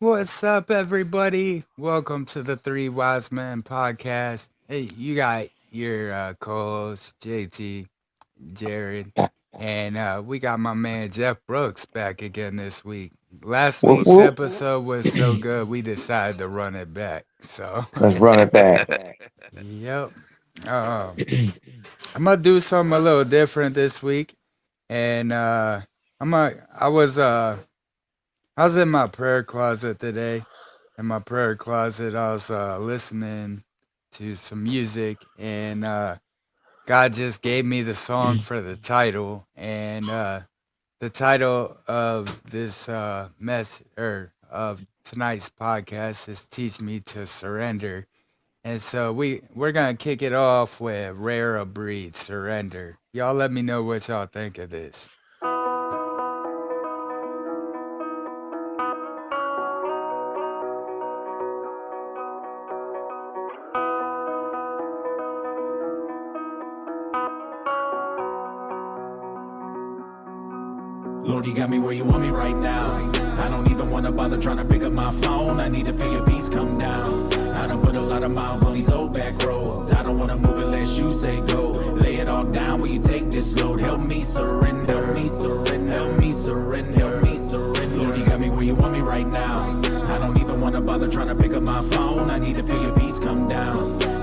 What's up, everybody? Welcome to the Three Wise Men podcast. Hey, you got your co-host JT, Jared, and we got my man Jeff Brooks back again this week. Last Whoop, week's whoop. episode was so good, we decided to run it back. So, Let's run it back. yep. I'm gonna do something a little different this week, and I'm a, I was I was in my prayer closet today. In my prayer closet, I was listening to some music, and God just gave me the song for the title. And the title of this mess or of tonight's podcast is "Teach Me to Surrender." And so we're gonna kick it off with "Rare a Breed, Surrender." Y'all, let me know what y'all think of this. Lord, you got me where you want me right now. I don't even wanna bother trying to pick up my phone. I need to feel your peace come down. I done put a lot of miles on these old back roads. I don't wanna move unless you say go. Lay it all down, will you take this load? Help me surrender, help me surrender, help me surrender, help me surrender. Lord, you got me where you want me right now. I don't even wanna bother trying to pick up my phone. I need to feel your peace come down.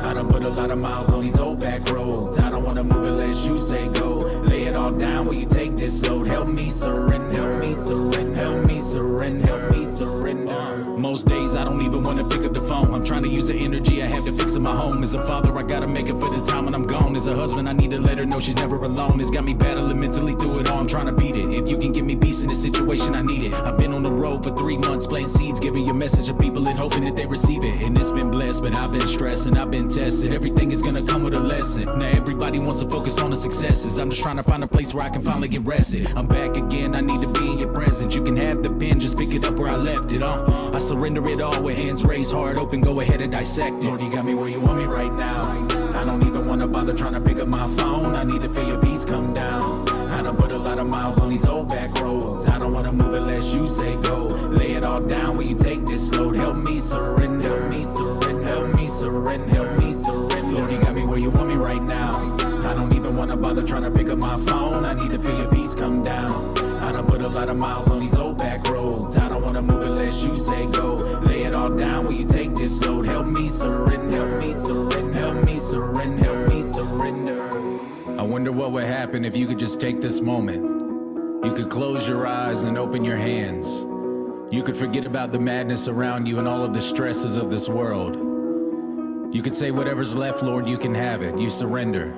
I done put a lot of miles on these old back roads. I don't wanna move unless you say go. Lay it all down, will you take this load? Help me surrender, help me surrender, help me surrender, help me surrender. Most days I don't even wanna pick up the phone. I'm trying to use the energy I have to fix in my home. As a father, I gotta make it for the time when I'm gone. As a husband, I need to let her know she's never alone. It's got me battling mentally through it all. I'm trying to beat it. If you can give me peace in this situation, I need it. I've been on the road for 3 months, planting seeds, giving your message to people and hoping that they receive it. And it's been blessed, but I've been stressed and I've been tested. Everything is gonna come with a lesson. Now everybody wants to focus on the successes. I'm just trying to find a place where I can finally get rested. I'm back again, I need to be in your presence. You can have the pen, just pick it up where I left it. I surrender it all with hands raised, heart open, go ahead and dissect it. Lord, you got me where you want me right now. I don't even wanna bother trying to pick up my phone. I need to feel your peace come down. I done put a lot of miles on these old back roads. I don't wanna move unless you say go. Lay it all down, will you take this load? Help me surrender, help me surrender, help me surrender, help me surrender. Lord, you got me where you want me right now. I don't even wanna bother trying to pick up my phone. I need to feel your peace come down. I done put a lot of miles on these old back roads. I don't wanna move unless you say go. Lay it all down, will you take this load? Help me surrender, help me surrender, help me surrender, help me surrender. I wonder what would happen if you could just take this moment. You could close your eyes and open your hands. You could forget about the madness around you and all of the stresses of this world. You could say whatever's left, Lord, you can have it. You surrender.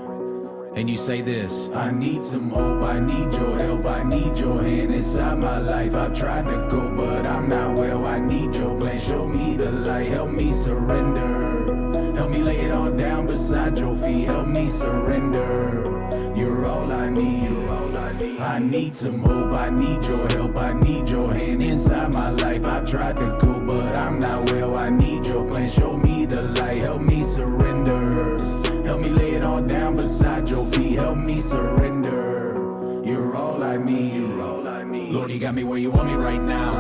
And you say this: I need some hope, I need your help, I need your hand inside my life. I've tried to go, but I'm not well. I need your plan, show me the light, help me surrender. Help me lay it all down beside your feet, help me surrender. You're all I need. I need some hope, I need your help, I need your hand inside my life. I've tried to go, but I'm not well. I need your plan, show me the light, help me surrender. Help me lay it all down beside your feet, help me surrender. You're all I need. Lord, you got me where you want me right now.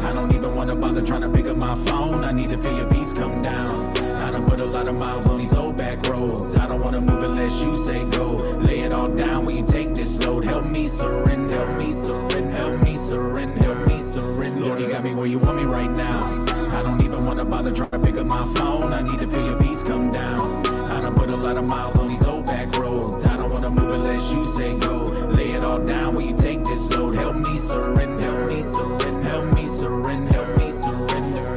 I don't even wanna bother trying to pick up my phone. I need to feel your peace come down. I done put a lot of miles on these old back roads. I don't wanna move unless you say go. Lay it all down, will you take this load? Help me surrender, help me surrender, help me surrender, help me surrender. Lord, you got me where you want me right now. I don't even wanna bother trying to pick up my phone. I need to feel your peace come down. I done put a lot of miles on these old back roads. I don't wanna move unless you say go. Lay it all down, will you take this load? Help me surrender, help me surrender, help me surrender, help me surrender.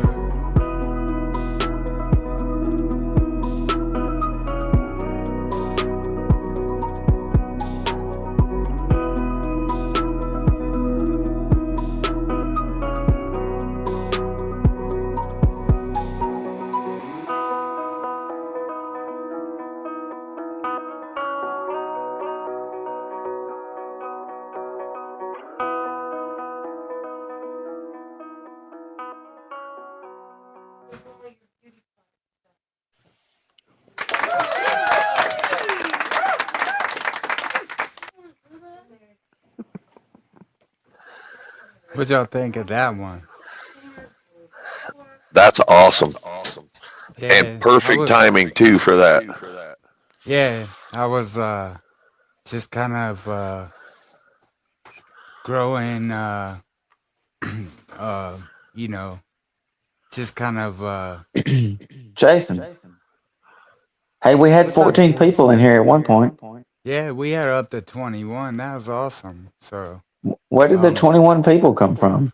What y'all think of that one? That's awesome. And Yeah, I perfect was. timing too for that. Yeah, I was just kind of growing. Uh, you know, just kind of. Jason, hey, we had What's up, 14 people in Jason? here at one point. Yeah, we had up to 21. That was awesome. So, Where did the um, 21 people come from?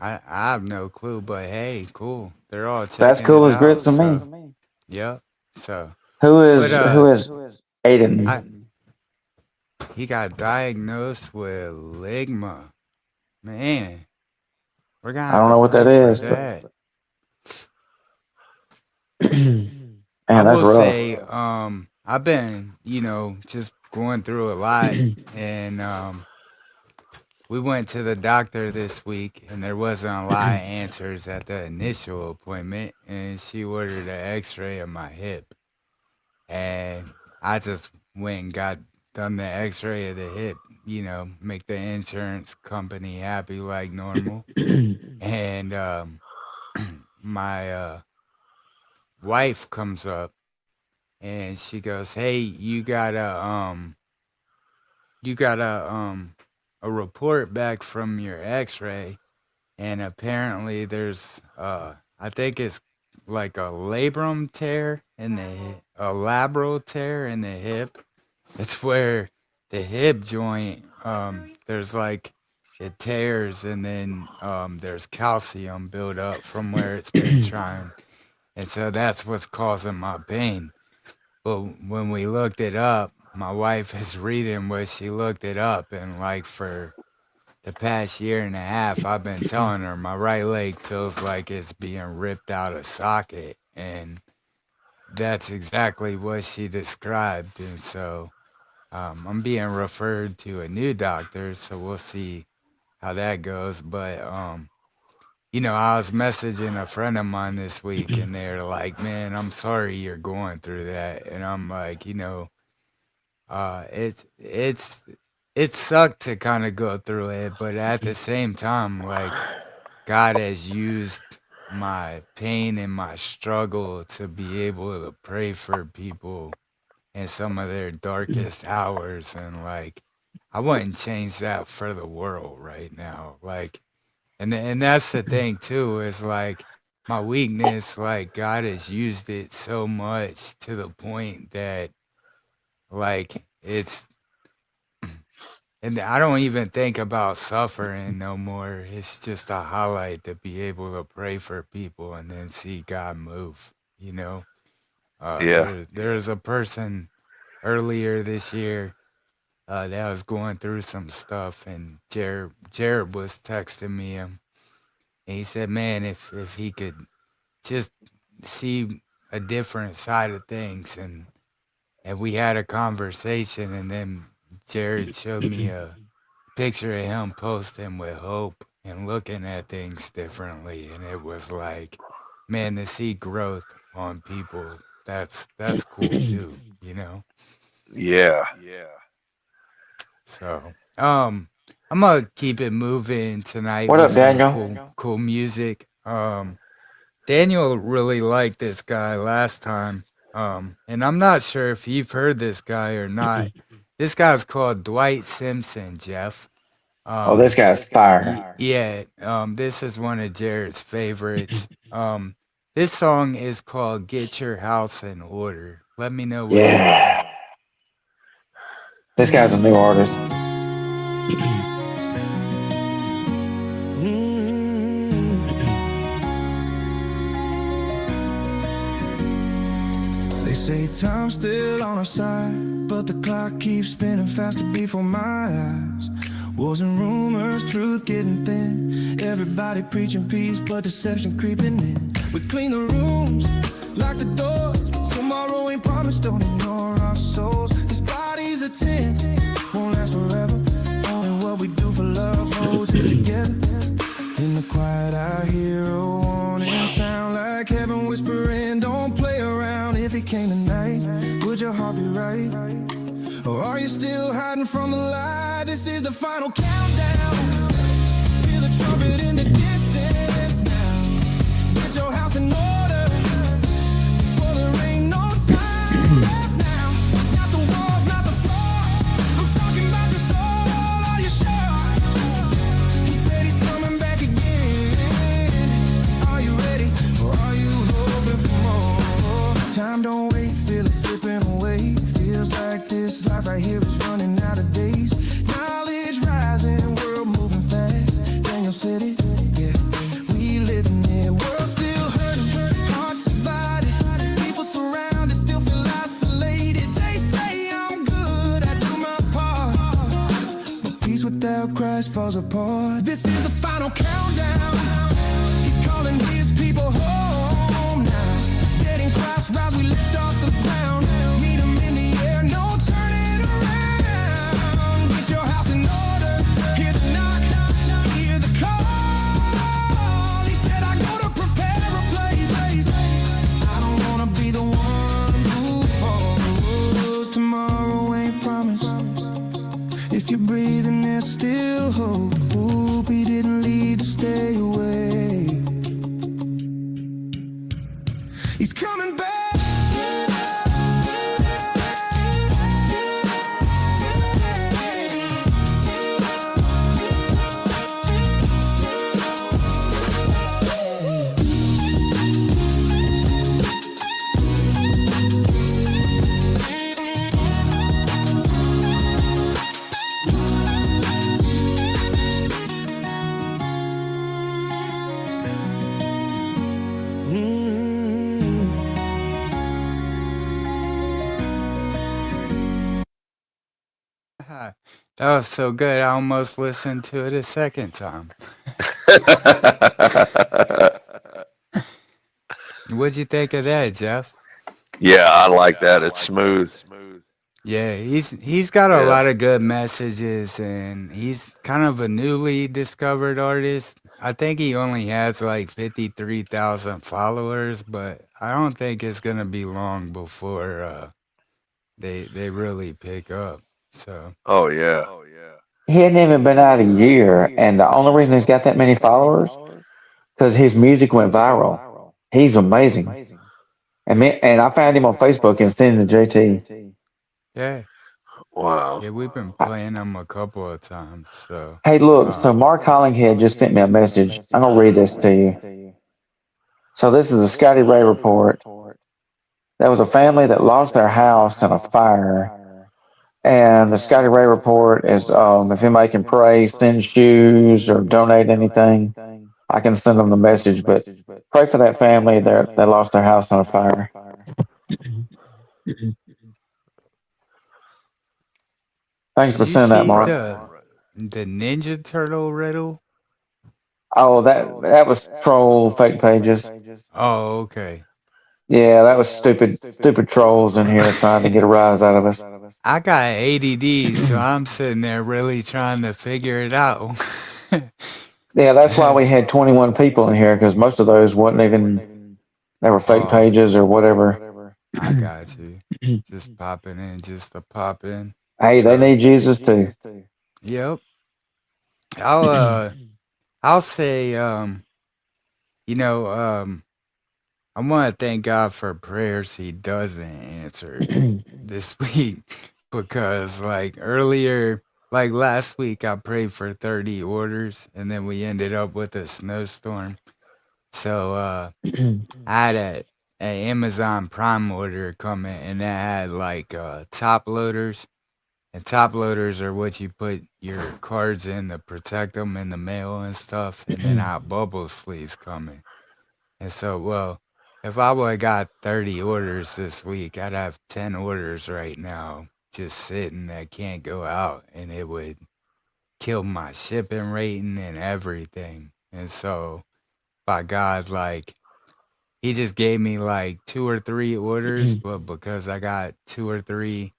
I have no clue, but hey, cool. They're all That's checking cool it as grits out. to me. So, yep. So, Who but is Aiden? I he got diagnosed with ligma. Man, we're gonna I have don't to know what that pray for is, but that. I man, that's will rough. say, I've been, just going through a lot, and we went to the doctor this week, and there wasn't a lot of answers at the initial appointment, and she ordered an X-ray of my hip, and I just went and got done the X-ray of the hip, make the insurance company happy like normal, and my wife comes up and she goes, "Hey, you got a report back from your X-ray, and apparently there's I think it's like a labrum tear in a labral tear in the hip. It's where the hip joint there's like it tears, and then there's calcium build up from where it's been trying, and so that's what's causing my pain." But when we looked it up, my wife is reading what she looked it up, and like for the past year and a half, I've been telling her my right leg feels like it's being ripped out of socket, and that's exactly what she described. And so I'm being referred to a new doctor, so we'll see how that goes. But I was messaging a friend of mine this week, and they're like, "Man, I'm sorry you're going through that," and I'm like, it's it sucked to kind of go through it, but at the same time, like God has used my pain and my struggle to be able to pray for people in some of their darkest hours, and like I wouldn't change that for the world right now. Like, and that's the thing too, is like my weakness, like God has used it so much to the point that like it's and I don't even think about suffering no more. It's just a highlight to be able to pray for people and then see God move. Yeah. There's a person earlier this year that was going through some stuff, and Jared was texting me him, and he said, "Man, if he could just see a different side of things," and we had a conversation, and then Jared showed me a picture of him posting with hope and looking at things differently, and it was like, man, to see growth on people, that's cool too. Yeah. So I'm gonna keep it moving tonight What with up, some Daniel? cool music. Daniel really liked this guy last time, and I'm not sure if you've heard this guy or not. This guy's called Dwight Simpson, Jeff. Oh, this um guy's fire. Yeah, this is one of Jared's favorites. This song is called "Get Your House in Order." Let me know what you Yeah, think. this guy's a new artist. They say time's still on our side, but the clock keeps spinning faster before my eyes. Wars and rumors, truth getting thin. Everybody preaching peace, but deception creeping in. We clean the rooms, lock the doors, but tomorrow ain't promised. Don't ignore our souls. This body's a tent, won't last forever. Only what we do for love holds it together. In the quiet I hear a warning sound, like heaven whispering, don't play around. If he came tonight, would your heart be right? Or are you still hiding from the light? This is the final countdown. Hear the trumpet in the distance now. Get your universe falls apart. This is the final countdown. He's calling his people home now. Dead in Christ, rise, we lift off the ground. Meet him in the air, no turning around. Get your house in order, hear the knock, hear the call. He said, I go to prepare a place. I don't wanna be the one who falls. Tomorrow ain't promised. If you're breathing, there's still hope. Hope he didn't lead to stay away. He's coming back. That was so good. I almost listened to it a second time. What'd you think of that, Jeff? Yeah, I like that. It's smooth. Yeah, he's got a Yeah. lot of good messages, and he's kind of a newly discovered artist. I think he only has like 53,000 followers, but I don't think it's gonna be long before they really pick up. So Oh yeah. He hadn't even been out a year, and the only reason he's got that many followers because his music went viral. He's amazing, and I found him on Facebook and sent him to JT. yeah, Wow. yeah, we've been playing him a couple of times. So Hey, look, so Mark Hollinghead just sent me a message. I'm gonna read this to you. So this is a Scotty Ray report. There was a family that lost their house in a fire. And the Scotty Ray report is if anybody can pray, send shoes, or donate anything, I can send them the message. But pray for that family that lost their house in a fire. Thanks for did you sending that, see Mark. the Ninja Turtle riddle? Oh, that was troll fake pages. Oh, okay. Yeah, that was stupid trolls in here trying to get a rise out of us. I got ADD, so I'm sitting there really trying to figure it out. Yeah, that's why we Yes. had 21 people in here because most of those wasn't even they were fake Oh, pages or whatever. I got you. Just popping in, just to pop in. Hey, they So, need Jesus too. yep. I'll say, you know, I want to thank God for prayers He doesn't answer this week because, like earlier, like last week, I prayed for 30 orders and then we ended up with a snowstorm. So, I had a Amazon Prime order coming and that had like top loaders. And top loaders are what you put your cards in to protect them in the mail and stuff. And then I have bubble sleeves coming. And so, well, if I would have got 30 orders this week, I'd have 10 orders right now just sitting that can't go out. And it would kill my shipping rating and everything. And so, by God, like, He just gave me like 2 or 3 orders, but because I got 2 or 3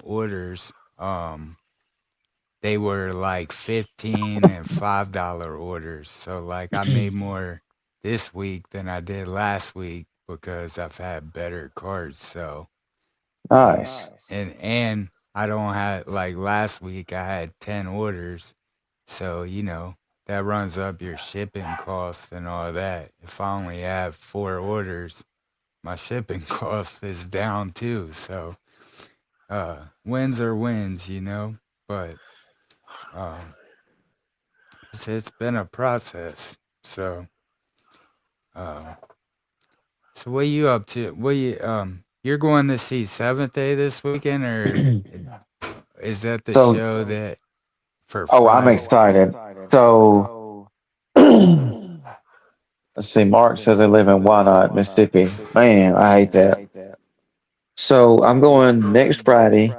orders, they were like 15 and $5 orders. So like I made more this week than I did last week because I've had better cards. So Nice. and I don't have like last week I had 10 orders. So, that runs up your shipping costs and all that. If I only have 4 orders, my shipping cost is down too. So wins are wins. But um, it's been a process. So, uh, so what you up to? You're going to see Seventh Day this weekend, or is that the So, show that for I'm Friday? excited. So, let's see. Mark says they live in Wyandotte, Mississippi. Man, I hate that. So I'm going next Friday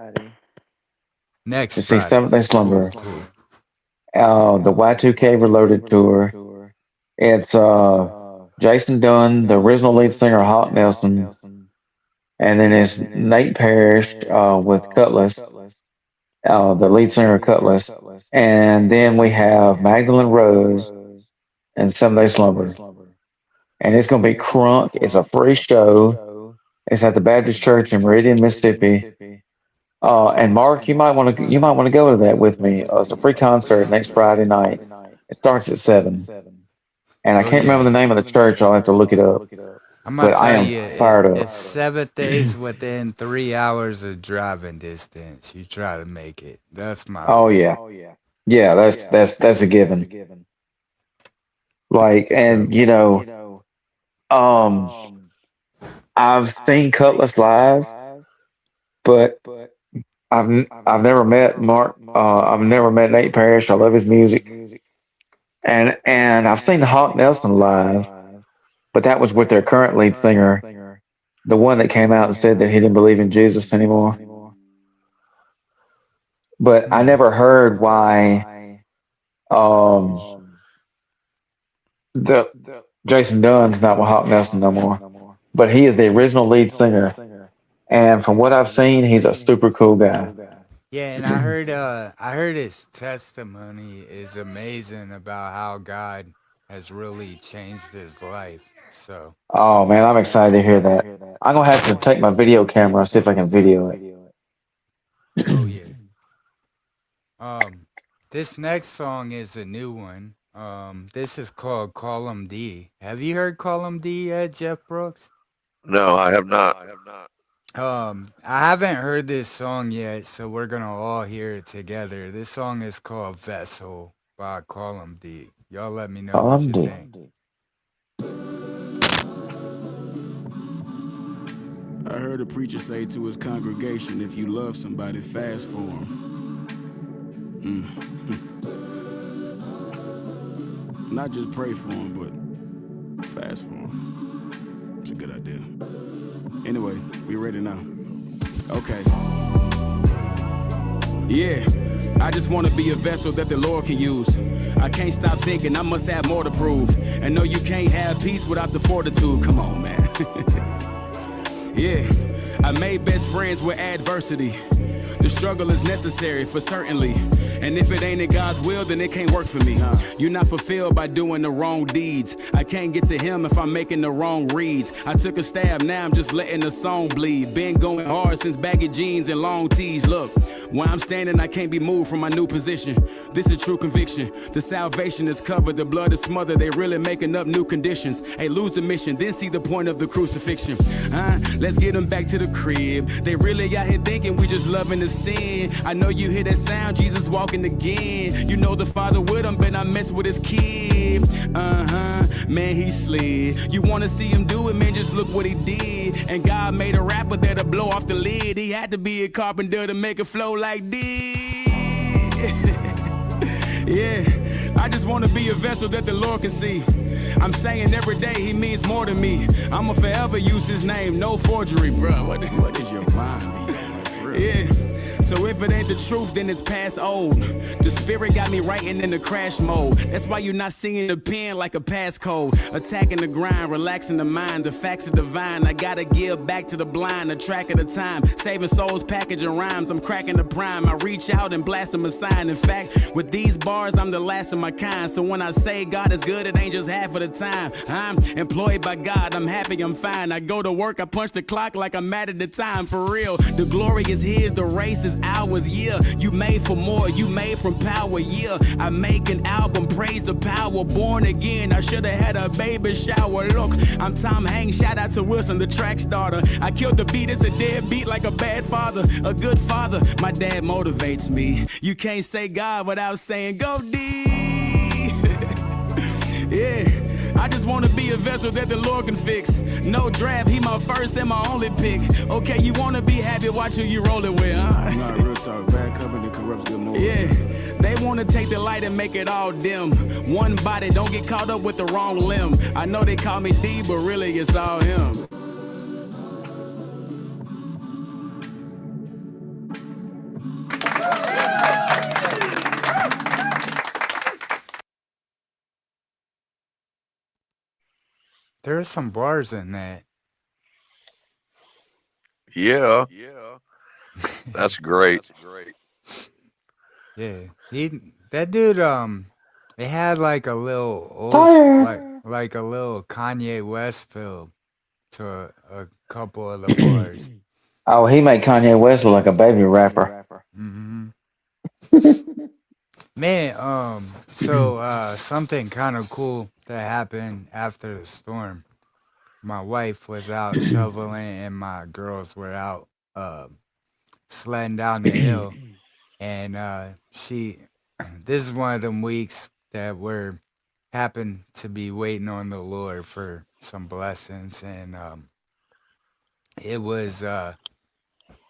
Next to see Friday. Seventh Day Cool, Slumber. cool. the Y2K Reloaded tour. It's Jason Dunn, the original lead singer, Hawk Nelson, and then it's Nate Parrish with Cutlass, the lead singer of Cutlass, and then we have Magdalene Rose and Seven Day Slumber, and it's gonna be crunk. It's a free show. It's at the Baptist Church in Meridian, Mississippi. And Mark, you might want to go to that with me. It's a free concert next Friday night. It starts at 7, and I Oh can't remember yeah. the name of the church. I'll have to look it up. I'm gonna But I tell am you, fired if up. Seventh Day's within 3 hours of driving distance, you try to make it. That's my Oh goal. yeah, yeah. That's a given. Like, So and um, I've seen Cutlass live, but I've never met Mark. I've never met Nate Parrish. I love his music, and I've seen Hawk Nelson live, but that was with their current lead singer, the one that came out and said that he didn't believe in Jesus anymore. But I mm, never heard why um the Jason Dunn's not with Hawk Nelson no more. But he is the original lead singer, and from what I've seen, he's a super cool guy. yeah, and I heard his testimony is amazing about how God has really changed his life. So Oh man, I'm excited to hear that. I'm gonna have to take my video camera and see if I can video it. oh yeah. Um, this next song is a new one. This is called Column D. Have you heard Column D yet, Jeff Brooks? No, I have not. I haven't heard this song yet, so we're gonna all hear it together. This song is called Vessel by Column D. Y'all let me know what Column you D. think. I heard a preacher say to his congregation, if you love somebody, fast for them. Not just pray for them, but fast for them. It's a good idea. Anyway, we ready now. Okay. Yeah, I just want to be a vessel that the Lord can use. I can't stop thinking I must have more to prove. And no, you can't have peace without the fortitude. Come on, man. Yeah, I made best friends with adversity. The struggle is necessary for certainly. And if it ain't in God's will, then it can't work for me. You're not fulfilled by doing the wrong deeds. I can't get to him if I'm making the wrong reads. I took a stab, now I'm just letting the song bleed. Been going hard since baggy jeans and long tees. Look, where I'm standing, I can't be moved from my new position. This is true conviction. The salvation is covered, the blood is smothered. They really making up new conditions. Hey, lose the mission, then see the point of the crucifixion. Let's get them back to the crib. They really out here thinking we just loving the sin. I know you hear that sound, Jesus walking again. You know the Father with him, but I mess with his kid. Man, he slid. You wanna see him do it, man, just look what he did. And God made a rapper that'll blow off the lid. He had to be a carpenter to make it flow like this. Yeah, I just wanna be a vessel that the Lord can see. I'm saying every day he means more to me. I'ma forever use his name, no forgery, bro. What is your mind be at? Yeah. So if it ain't the truth, then it's past old. The spirit got me writing in the crash mode. That's why you're not seeing the pen like a passcode. Attacking the grind, relaxing the mind. The facts are divine. I gotta give back to the blind, a track at a time. Saving souls, packaging rhymes. I'm cracking the prime. I reach out and blast them a sign. In fact, with these bars, I'm the last of my kind. So when I say God is good, it ain't just half of the time. I'm employed by God. I'm happy, I'm fine. I go to work, I punch the clock like I'm mad at the time. For real, the glory is his, the race is ours, yeah. You made for more, you made from power, yeah. I make an album, praise the power, born again. I should've had a baby shower. Look, I'm Tom Hanks, shout out to Wilson, the track starter. I killed the beat, it's a dead beat like a bad father, a good father. My dad motivates me. You can't say God without saying go D. Yeah. I just wanna be a vessel that the Lord can fix. No draft, he my first and my only pick. Okay, you wanna be happy, watch who you rollin' with, huh? Nah, real talk, bad company corrupts good morals. Yeah, they wanna take the light and make it all dim. One body, don't get caught up with the wrong limb. I know they call me D, but really it's all him. There are some bars in that. Yeah, that's great. Yeah, that dude. It had like a little Fire! like a little Kanye West feel to a couple of the bars. Oh, he made Kanye West look like a baby rapper. Hmm. Man, so something kind of cool that happened after the storm. My wife was out shoveling, and my girls were out sledding down the hill, and she. This is one of them weeks that we're happen to be waiting on the Lord for some blessings, and it was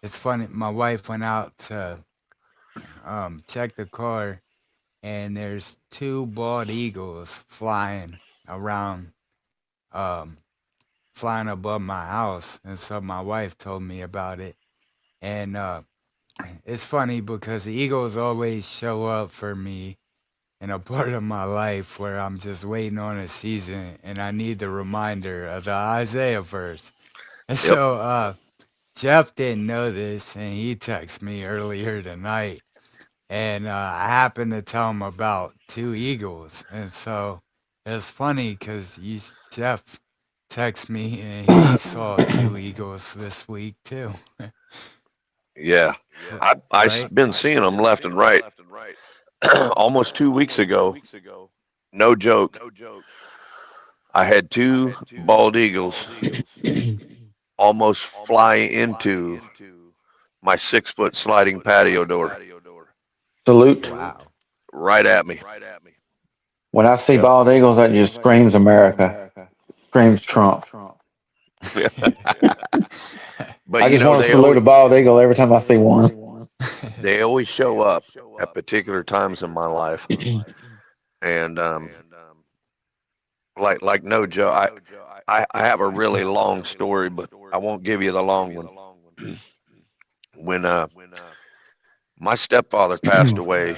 it's funny. My wife went out to check the car, and there's two bald eagles around, um, flying above my house, and so my wife told me about it, and it's funny because the eagles always show up for me in a part of my life where I'm just waiting on a season and I need the reminder of the Isaiah verse. And Yep. so Jeff didn't know this and he texted me earlier tonight. And I happened to tell him about two eagles. And so it's funny because Jeff texted me and he saw two eagles this week too. Yeah. Right? Been seeing them left and right. Almost 2 weeks ago, no joke, I had two bald eagles almost fly into my 6 foot sliding patio door Salute. Wow. right at me. When I see Yep. bald eagles, that just screams America. Screams Trump. But I just want to salute a bald eagle every time I see one. they always show up at particular times in my life, and like no joke, I have a really long story, but I won't give you the long one. When my stepfather passed away,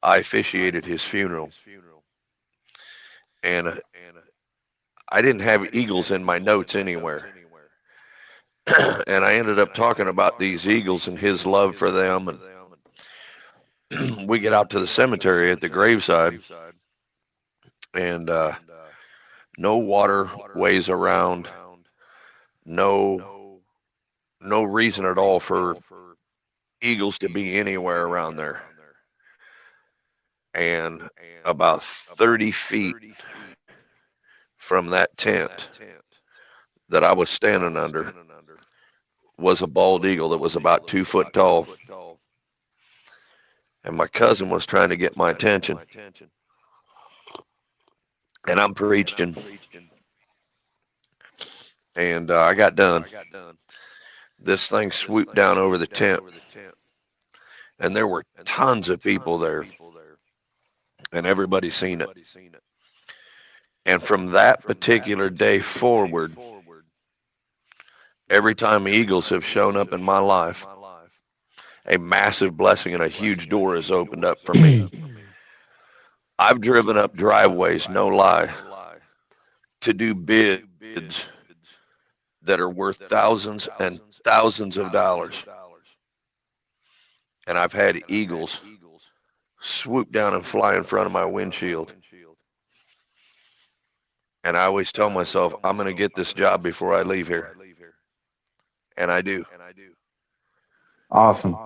I officiated his funeral, and I didn't have eagles in my notes anywhere. And I ended up talking about these eagles and his love for them. And we get out to the cemetery at the graveside, and no waterways around, no no reason at all for eagles to be anywhere around there. And about 30 feet from that tent that I was standing under was a bald eagle that was about 2 foot tall. And my cousin was trying to get my attention. And I'm preaching. And I got done. This thing swooped down over the tent. And there were tons of people there. And everybody seen it. And from that particular day forward, every time eagles have shown up in my life, a massive blessing and a huge door has opened up for me. I've driven up driveways, no lie, to do bids that are worth thousands and thousands of dollars. And I've had eagles swoop down and fly in front of my windshield. And I always tell myself, I'm going to get this job before I leave here. And I do. Awesome.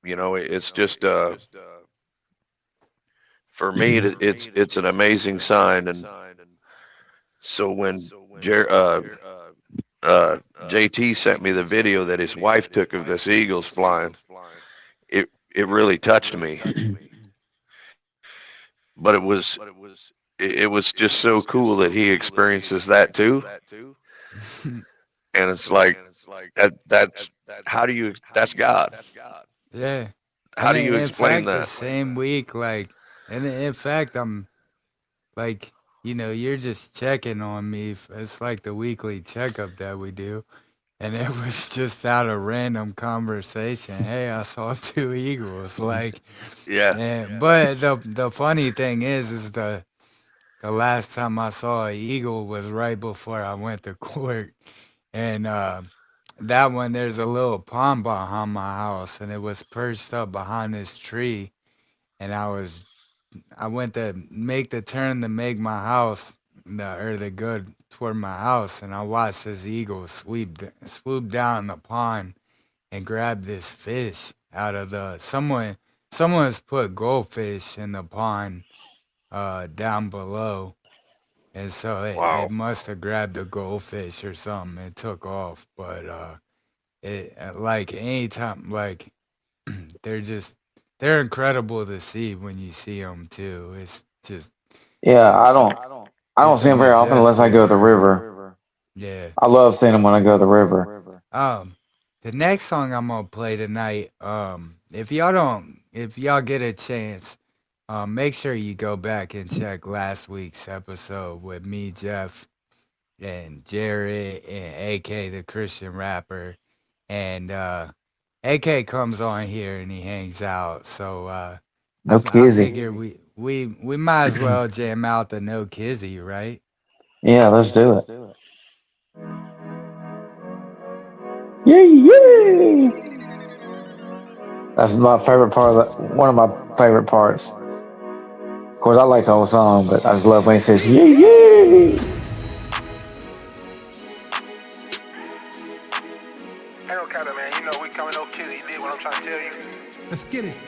It's just for me, it's an amazing sign. And so when JT sent me the video that his wife took of this eagles flying, it really touched me. But it was just so cool that he experiences that too. And it's like that's how do you that's God. Yeah. How And do you in explain fact, the that? same week, and in fact, I'm like, you're just checking on me. It's like the weekly checkup that we do. And it was just out of random conversation. Hey, I saw two eagles. Yeah. But the funny thing is the last time I saw an eagle was right before I went to court, and that one there's a little pond behind my house, and it was perched up behind this tree, and I went to make the turn to make my house, or the good toward my house, and I watched this eagle swoop down the pond and grab this fish out of the someone's put goldfish in the pond down below, and so it Wow. must have grabbed a goldfish or something and took off. But it like anytime like they're just they're incredible to see when you see them too. It's just Yeah, I don't it's see a them very often unless I majestic go to the bird. river. Yeah. I love seeing them when I go to the river. Um, the next song I'm gonna play tonight, if y'all get a chance, make sure you go back and check last week's episode with me, Jeff, and Jared, and AK, the Christian rapper, and AK comes on here and he hangs out. So No I kizzy. figure we might as well jam out the No Kizzy, right? Yeah, let's do it. Yay, yay! That's my favorite part of one of my favorite parts. Of course, I like the whole song, but I just love when he says yay, yay! Ain't no counter, man. You know we coming no kid. You did what I'm trying to tell you. Let's get it.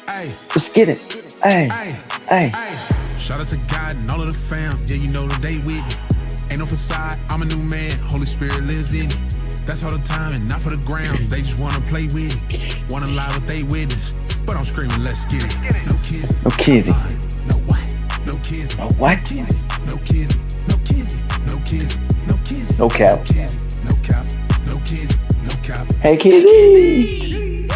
Hey, Let's get it. Hey, hey, hey. hey. Shout out to God and all of the fam. Yeah, you know that they with me. Ain't no facade. I'm a new man. Holy Spirit lives in me. That's all the time and not for the ground. They just wanna play with it. Wanna lie with they witness. But I'm screaming, let's get it. No kids. No kizzy. No what? No kids. No what? No kids. No kids. No kids. No kids. No cap. No cap. No kids. No cap. Hey, kizzy!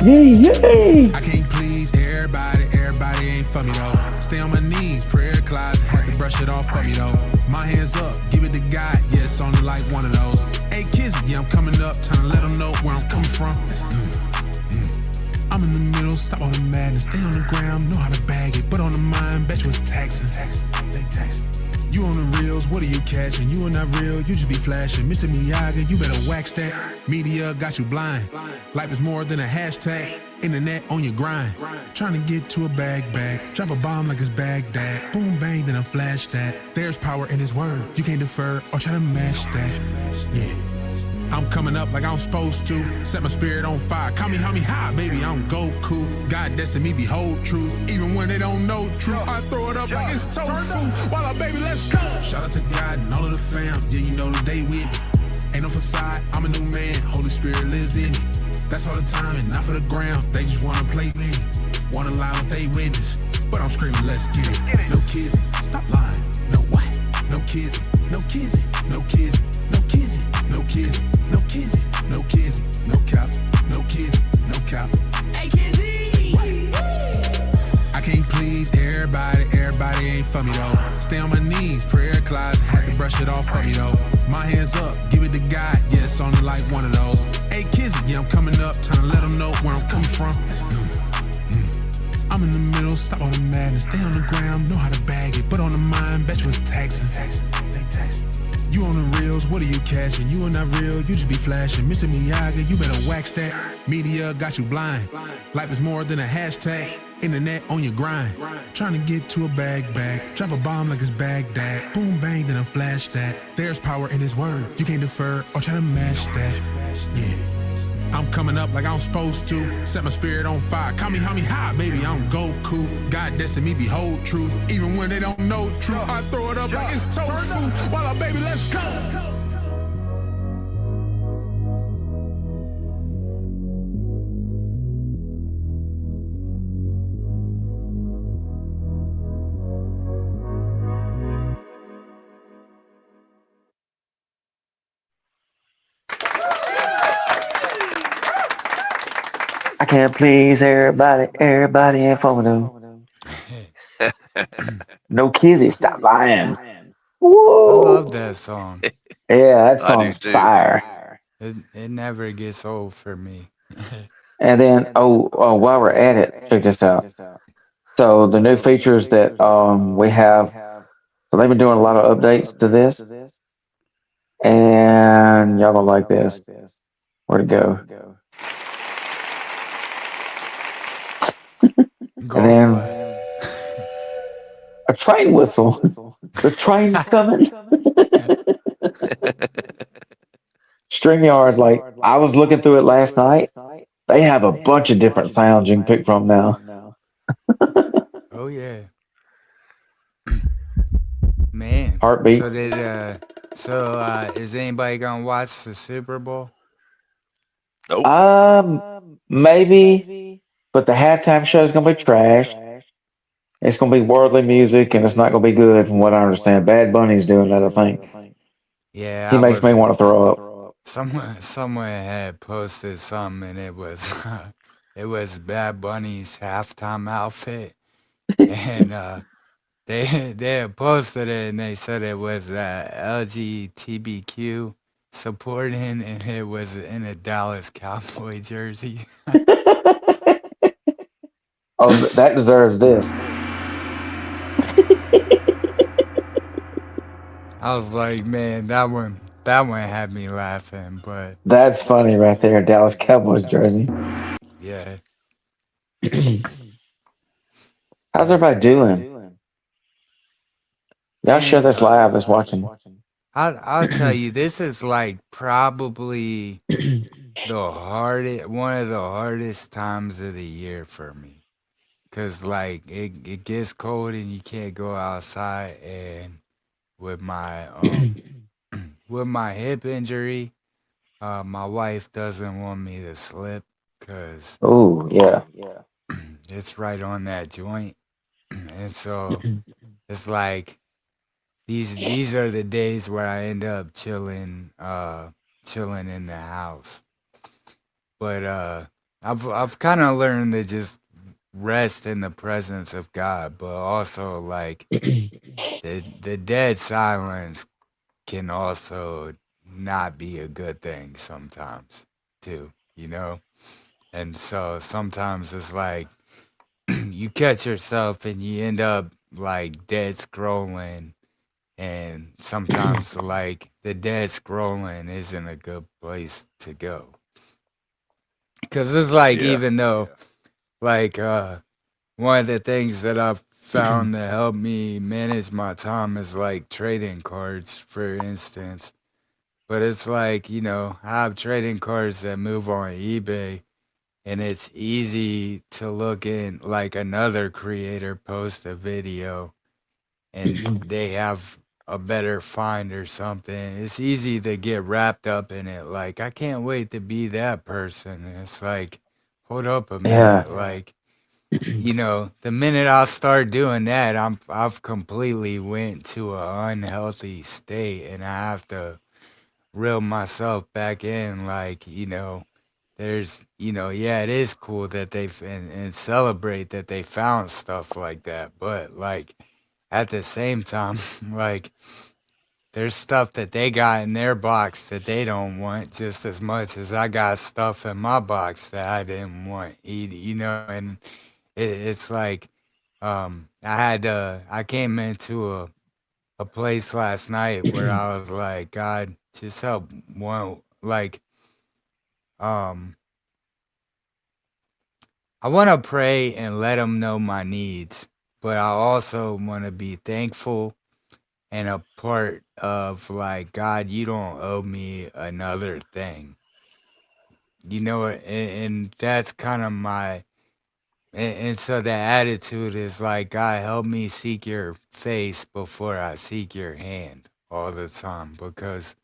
Yay, yay! I can't please everybody, everybody ain't for me though. Stay on my knees, prayer closet, had to brush it off for me though. My hands up, give it to God, yeah, it's only like one of those. Hey kids, yeah, I'm coming up, trying to let them know where I'm coming from. I'm in the middle, stop all the madness, stay on the ground, know how to bag it, but on the mind, bet you it's taxing. They taxing. You on the reels, what are you catching? You are not real, you just be flashing. Mr. Miyagi, you better wax that. Media got you blind. Life is more than a hashtag. Internet on your grind. Trying to get to a bag. Drop a bomb like it's Baghdad. Boom, bang, then I flash that. There's power in his word. You can't defer or try to match that. Yeah. I'm coming up like I'm supposed to. Set my spirit on fire. Call me high, baby, I'm Goku. God destined me, behold truth. Even when they don't know truth, I throw it up like it's tofu. While up, baby, let's go. Shout out to God and all of the fam. Yeah, you know that they with me. Ain't no facade, I'm a new man. Holy Spirit lives in me. That's all the time and not for the ground. They just wanna play me. Wanna lie with they witness. But I'm screaming, let's get it. No kids, stop lying. No what? No kids, no kids, no kids, no kids, no kids, no kids, no kids, no cap, no kids, no cap. Hey, Kizzy! I can't please everybody, everybody ain't for me though. Stay on my knees, prayer closet, had to brush it off for me though. My hands up, give it to God, yeah, it's only like one of those. Hey, Kizzy, yeah, I'm coming up, trying to let them know where I'm coming from. I'm in the middle, stop all the madness, stay on the ground, know how to bag it, but on the mind, bet you it's taxing. They taxing. You on the reels, what are you cashing? You are not real, you just be flashing. Mr. Miyagi, you better wax that. Media got you blind. Life is more than a hashtag. Internet on your grind. Trying to get to a bag. Drop a bomb like it's Baghdad. Boom, bang, then I flash that. There's power in his word. You can't defer or try to match that. Yeah. I'm coming up like I'm supposed to. Set my spirit on fire. Call me high, baby, I'm Goku. God destined me, behold truth. Even when they don't know truth, I throw it up like it's tofu. While up, baby, let's go. I can't please everybody. Everybody ain't for me though. No kizzy, stop lying. I love Whoa. that song. Yeah, that I do song's too. fire. It never gets old for me. And then, while we're at it, check this out. So the new features that we have. So they've been doing a lot of updates to this, and y'all don't like this. Where'd it go? And Golf then clap. a train whistle. The train's coming. StreamYard, like I was looking through it last night. They have a bunch of different sounds you can pick from now. Oh yeah, man. Heartbeat. Is anybody gonna watch the Super Bowl? Nope. Maybe, but the halftime show is gonna be trash. It's gonna be worldly music, and it's not gonna be good, from what I understand. Bad Bunny's doing that, I think. Yeah, He makes me want to throw up. someone had posted something, and it was it was Bad Bunny's halftime outfit, and they had posted it, and they said it was LGBTQ supporting, and it was in a Dallas Cowboy jersey. Oh, that deserves this. I was like, man, that one had me laughing, but That's funny right there. Dallas Cowboys jersey. yeah, How's but everybody doing? Y'all share man, this live that's watching. I'll tell you, this is like probably one of the hardest times of the year for me. Cause like it gets cold and you can't go outside, and with my with my hip injury, my wife doesn't want me to slip because Oh, yeah. it's right on that joint, and so it's like these are the days where I end up chilling in the house. But I've kind of learned to just rest in the presence of God, but also like the dead silence can also not be a good thing sometimes too, you know? And so sometimes it's like you catch yourself and you end up like dead scrolling, and sometimes like the dead scrolling isn't a good place to go. Cuz it's like Yeah. even though like one of the things that I've found to help me manage my time is like trading cards, for instance. But it's like, I have trading cards that move on eBay, and it's easy to look in like another creator post a video and they have a better find or something. It's easy to get wrapped up in it. Like, I can't wait to be that person. And it's like, hold up a Yeah. minute. Like, the minute I start doing that, I've completely went to an unhealthy state, and I have to reel myself back in. Like, there's, yeah, it is cool that and celebrate that they found stuff like that, but like at the same time, like there's stuff that they got in their box that they don't want just as much as I got stuff in my box that I didn't want, and it's like I came into a place last night where I was like, God, just help one, like um I want to pray and let him know my needs, but I also want to be thankful and a part of like, God, you don't owe me another thing. And that's kind of and so the attitude is like, God, help me seek your face before I seek your hand all the time, because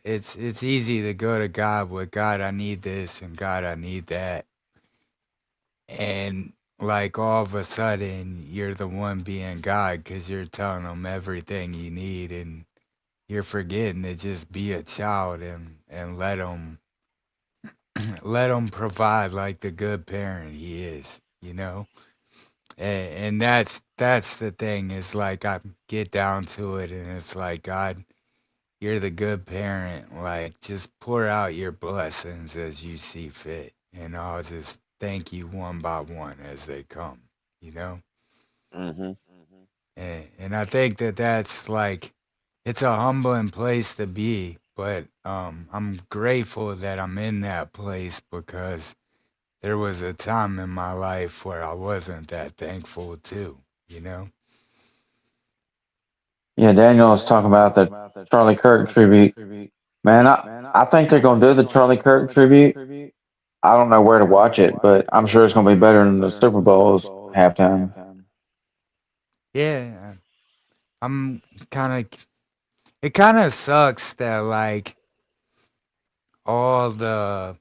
it's easy to go to God with, God, I need this, and God, I need that, and like all of a sudden you're the one being God because you're telling them everything you need, and you're forgetting to just be a child and let him provide like the good parent he is. And that's the thing, is like I get down to it, and it's like, God, you're the good parent, like just pour out your blessings as you see fit, and I'll just thank you one by one as they come, you know? Hmm. And And I think that that's like, it's a humbling place to be. But I'm grateful that I'm in that place because there was a time in my life where I wasn't that thankful too, you know? Yeah, Daniel was talking about the Charlie Kirk tribute. Man, I think they're going to do the Charlie Kirk tribute. I don't know where to watch it, but I'm sure it's going to be better than the Super Bowl's halftime. Yeah, I'm kind of, it kind of sucks that like all the,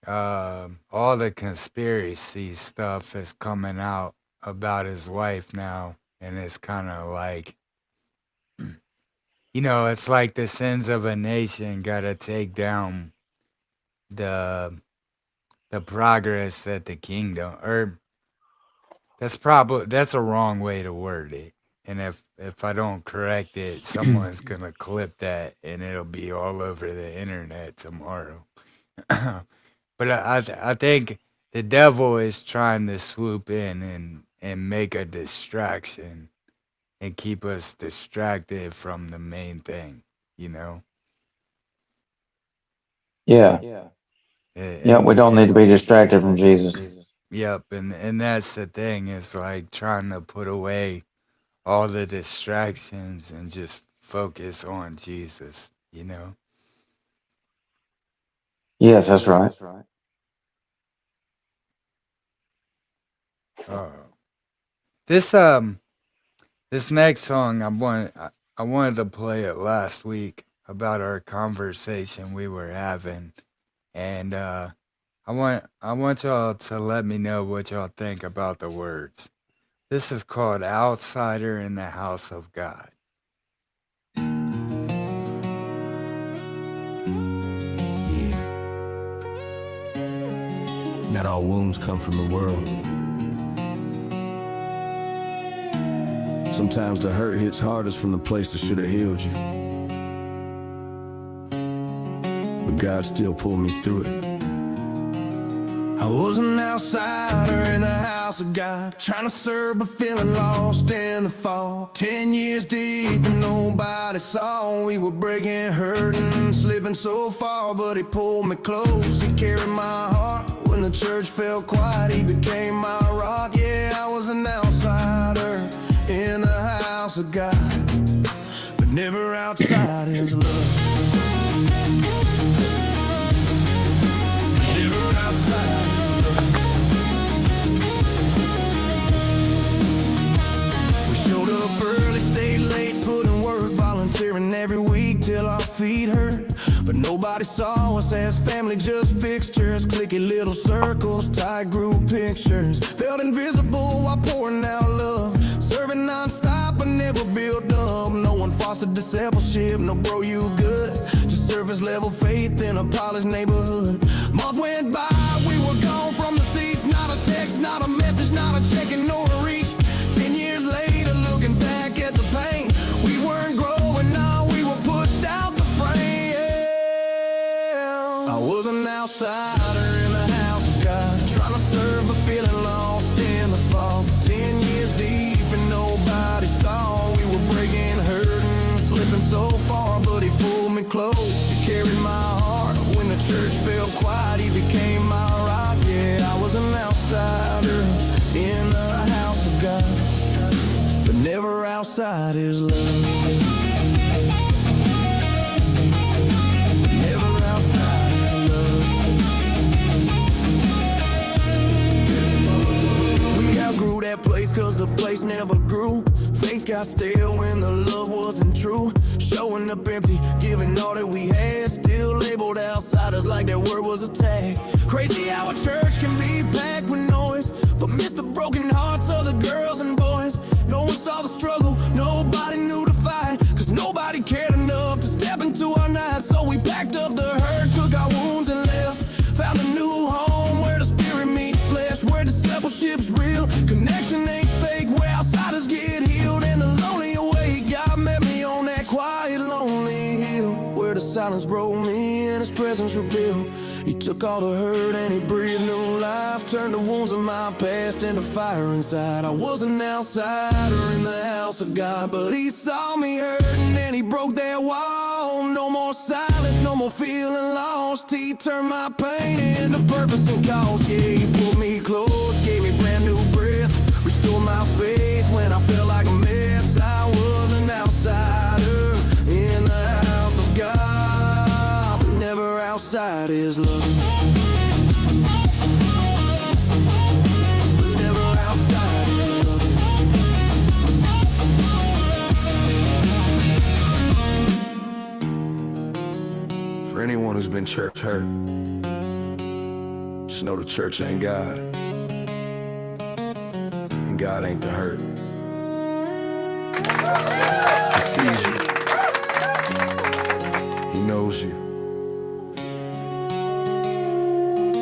all the conspiracy stuff is coming out about his wife now. And it's kind of like, it's like the sins of a nation got to take down the progress that the kingdom, or that's a wrong way to word it. And if I don't correct it, someone's gonna clip that and it'll be all over the internet tomorrow. But I think the devil is trying to swoop in and make a distraction and keep us distracted from the main thing, you know? Yeah. Yeah, we don't need to be distracted from Jesus. Yep, and that's the thing, is like trying to put away all the distractions and just focus on Jesus, you know? Yes, that's right. Uh, this this next song I wanted to play it last week about our conversation we were having, and I want y'all to let me know what y'all think about the words. This is called Outsider in the House of God. Not all wounds come from the world. Sometimes the hurt hits hardest from the place that should have healed you. But God still pulled me through it. I was an outsider in the house of God, trying to serve but feeling lost in the fall. 10 years deep and nobody saw. We were breaking, hurting, slipping so far. But he pulled me close, he carried my heart. When the church fell quiet, he became my rock. Yeah, I was an outsider in the house of God, but never outside his love. Never outside. Early, stayed late, put in work, volunteering every week till our feet hurt. But nobody saw us as family, just fixtures, clicky little circles, tight group pictures. Felt invisible while pouring out love, serving non-stop but never built up. No one fostered discipleship, no bro you good, just surface level faith in a polished neighborhood. Month went by, we were gone from the seats, not a text, not a message, not a check-in nor a reach. 10 years later, looking back at the pain, we weren't growing, no, we were pushed out the frame. I was an outsider in the house of God, trying to serve but feeling lost in the fall. 10 years deep and nobody saw. We were breaking, hurting, slipping so far. But he pulled me close, he carried my heart. When the church fell quiet, he became my rock. Yeah, I was an outsider in the house of God, but never outside his love. Never outside his love. We outgrew that place cause the place never grew. Faith got stale when the love wasn't true. Showing up empty, giving all that we had. Still labeled outsiders like that word was a tag. Crazy how a church can be packed with noise, but miss the broken hearts of the girls and boys. No one saw the struggle, nobody knew to fight, cause nobody cared enough to step into our night. So we packed up the hurt, took our wounds and left. Found a new home where the spirit meets flesh, where discipleship's real, connection ain't fake, where outsiders get healed. And the lonely awake, God met me on that quiet, lonely hill, where the silence broke me and his presence revealed. He took all the hurt and he breathed new life. Turned the wounds of my past into fire inside. I was an outsider in the house of God, but he saw me hurting and he broke that wall. No more silence, no more feeling lost. He turned my pain into purpose and cause. Yeah, he pulled me close, gave me brand new breath, restored my faith when I felt like a mess. I was an outsider in the house of God, but never outside his love. Never outside his love. For anyone who's been church hurt, just know the church ain't God, and God ain't the hurt. He sees you, he knows you,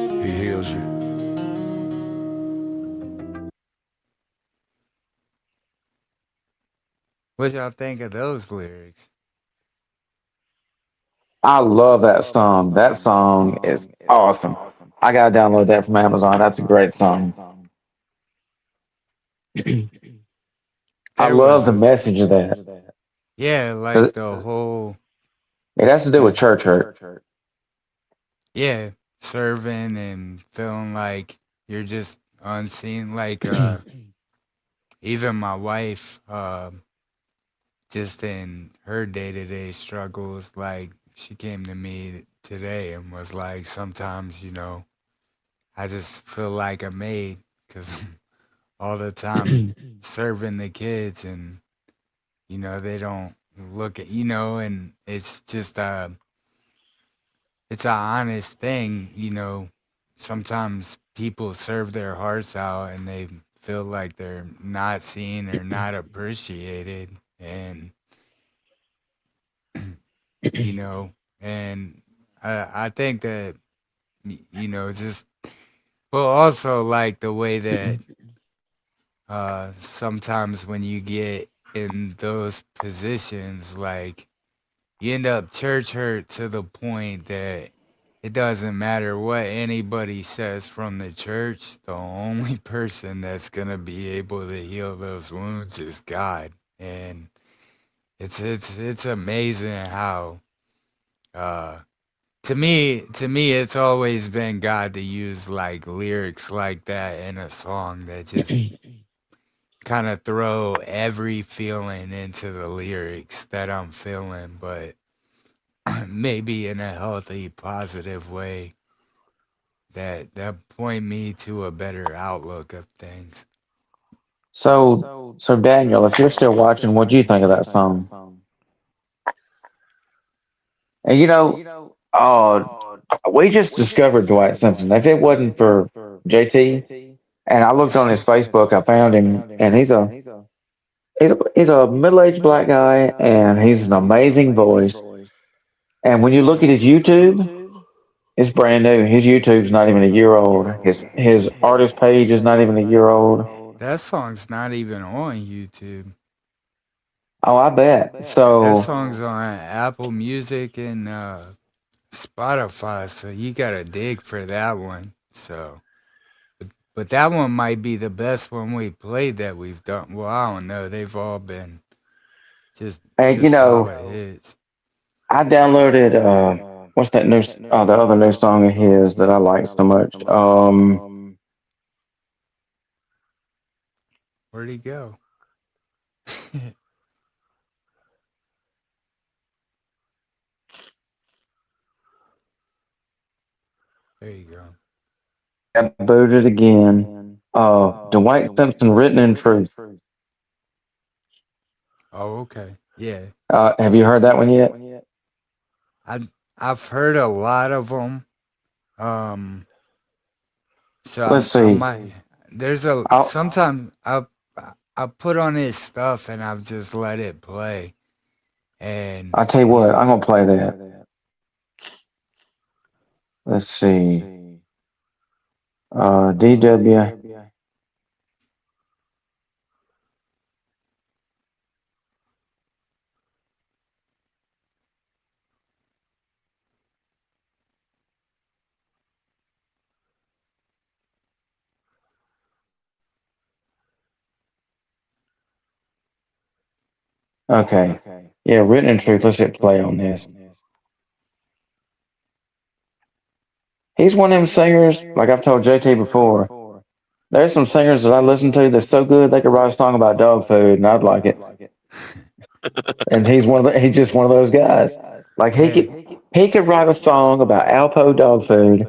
he heals you. What y'all think of those lyrics? I love that song. That song is awesome. I gotta download that from Amazon. That's a great song. I There love was the a message of that yeah, like because the whole it has to do with just church hurt. yeah, serving and feeling like you're just unseen. Like even my wife, just in her day to day struggles, like she came to me today and was like, sometimes I just feel like a maid because all the time serving the kids and they don't look at and it's just it's a honest thing. Sometimes people serve their hearts out and they feel like they're not seen or not appreciated, and you know and I think that just well, also like the way that sometimes when you get in those positions, like you end up church hurt to the point that it doesn't matter what anybody says from the church. The only person that's gonna be able to heal those wounds is God, and it's amazing how uh to me it's always been God to use like lyrics like that in a song that just kind of throw every feeling into the lyrics that I'm feeling, but maybe in a healthy, positive way that point me to a better outlook of things. So Daniel, if you're still watching, what do you think of that song? And uh, we just discovered Dwight Simpson. If it wasn't for JT, and I looked on his Facebook, I found him, and he's a middle-aged black guy, and he's an amazing voice. And when you look at his YouTube, it's brand new. His YouTube's not even a year old. His artist page is not even a year old. That song's not even on YouTube. Oh, I bet. That So, song's on Apple Music and Spotify, so you gotta dig for that one. So, but that one might be the best one we played that we've done. Well, I don't know. They've all been just and just solid hits. I downloaded what's that new the other new song of his that I like so much. Where'd he go? There you go. I booted again. Dwight Simpson, Written in Truth. Oh, okay. Yeah. Have you heard that one yet? I I've heard a lot of them. Um, so Let's I see. might. There's a I'll sometimes I put on his stuff and I've just let it play, and I'll tell you what. he's I'm gonna play that. Let's see. DW. Okay. Yeah, Written in Truth. Let's hit play on this. He's one of them singers, like I've told JT before. There's some singers that I listen to that's so good they could write a song about dog food, and I'd like it. And he's just one of those guys. Like Hey, he could write a song about Alpo dog food,